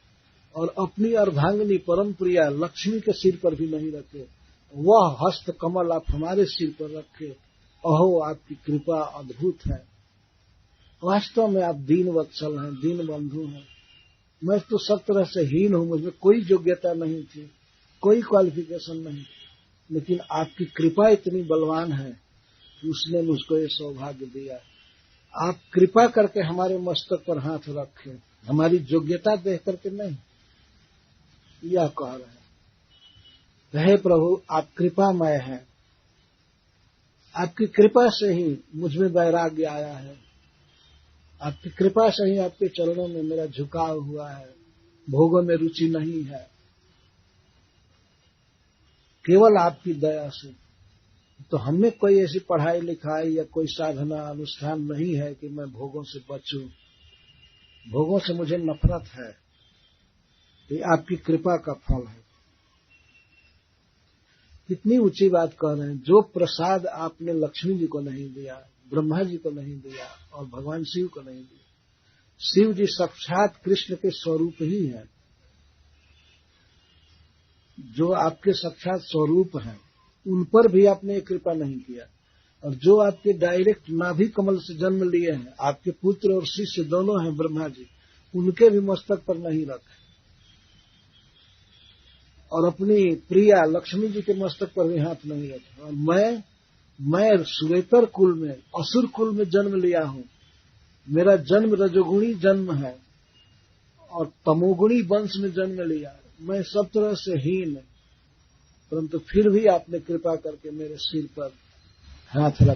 और अपनी अर्धांगिनी परम प्रिया लक्ष्मी के सिर पर भी नहीं रखे, वह हस्त कमल आप हमारे सिर पर रखे। अहो, आपकी कृपा अद्भुत है। वास्तव में आप दीन वत्सल हैं, दीन बंधु हैं। मैं तो सब तरह से हीन हूं, मुझमें कोई योग्यता नहीं थी, कोई क्वालिफिकेशन नहीं, लेकिन आपकी कृपा इतनी बलवान है कि उसने मुझको ये सौभाग्य दिया। आप कृपा करके हमारे मस्तक पर हाथ रखे, हमारी योग्यता देख करके नहीं। यह कह रहे हैं, हे प्रभु, आप कृपामय हैं। आपकी कृपा से ही मुझमें वैराग्य आया है, आपकी कृपा से ही आपके चरणों में मेरा झुकाव हुआ है, भोगों में रुचि नहीं है, केवल आपकी दया से। तो हमें कोई ऐसी पढ़ाई लिखाई या कोई साधना अनुष्ठान नहीं है कि मैं भोगों से बचूं, भोगों से मुझे नफरत है। ये आपकी कृपा का फल है। कितनी ऊंची बात कह रहे हैं। जो प्रसाद आपने लक्ष्मी जी को नहीं दिया, ब्रह्मा जी को नहीं दिया, और भगवान शिव को नहीं दिया। शिव जी साक्षात कृष्ण के स्वरूप ही है। जो आपके साक्षात स्वरूप हैं, उन पर भी आपने कृपा नहीं किया। और जो आपके डायरेक्ट नाभि कमल से जन्म लिए हैं, आपके पुत्र और शिष्य दोनों हैं ब्रह्मा जी, उनके भी मस्तक पर नहीं रखे, और अपनी प्रिया लक्ष्मी जी के मस्तक पर भी हाथ नहीं रखे। और मैं श्वेतर कुल में, असुर कुल में जन्म लिया हूं। मेरा जन्म रजोगुणी जन्म है और तमोगुणी वंश में जन्म लिया है। मैं सब तरह से हीन, परंतु फिर भी आपने कृपा करके मेरे सिर पर हाथ रखा।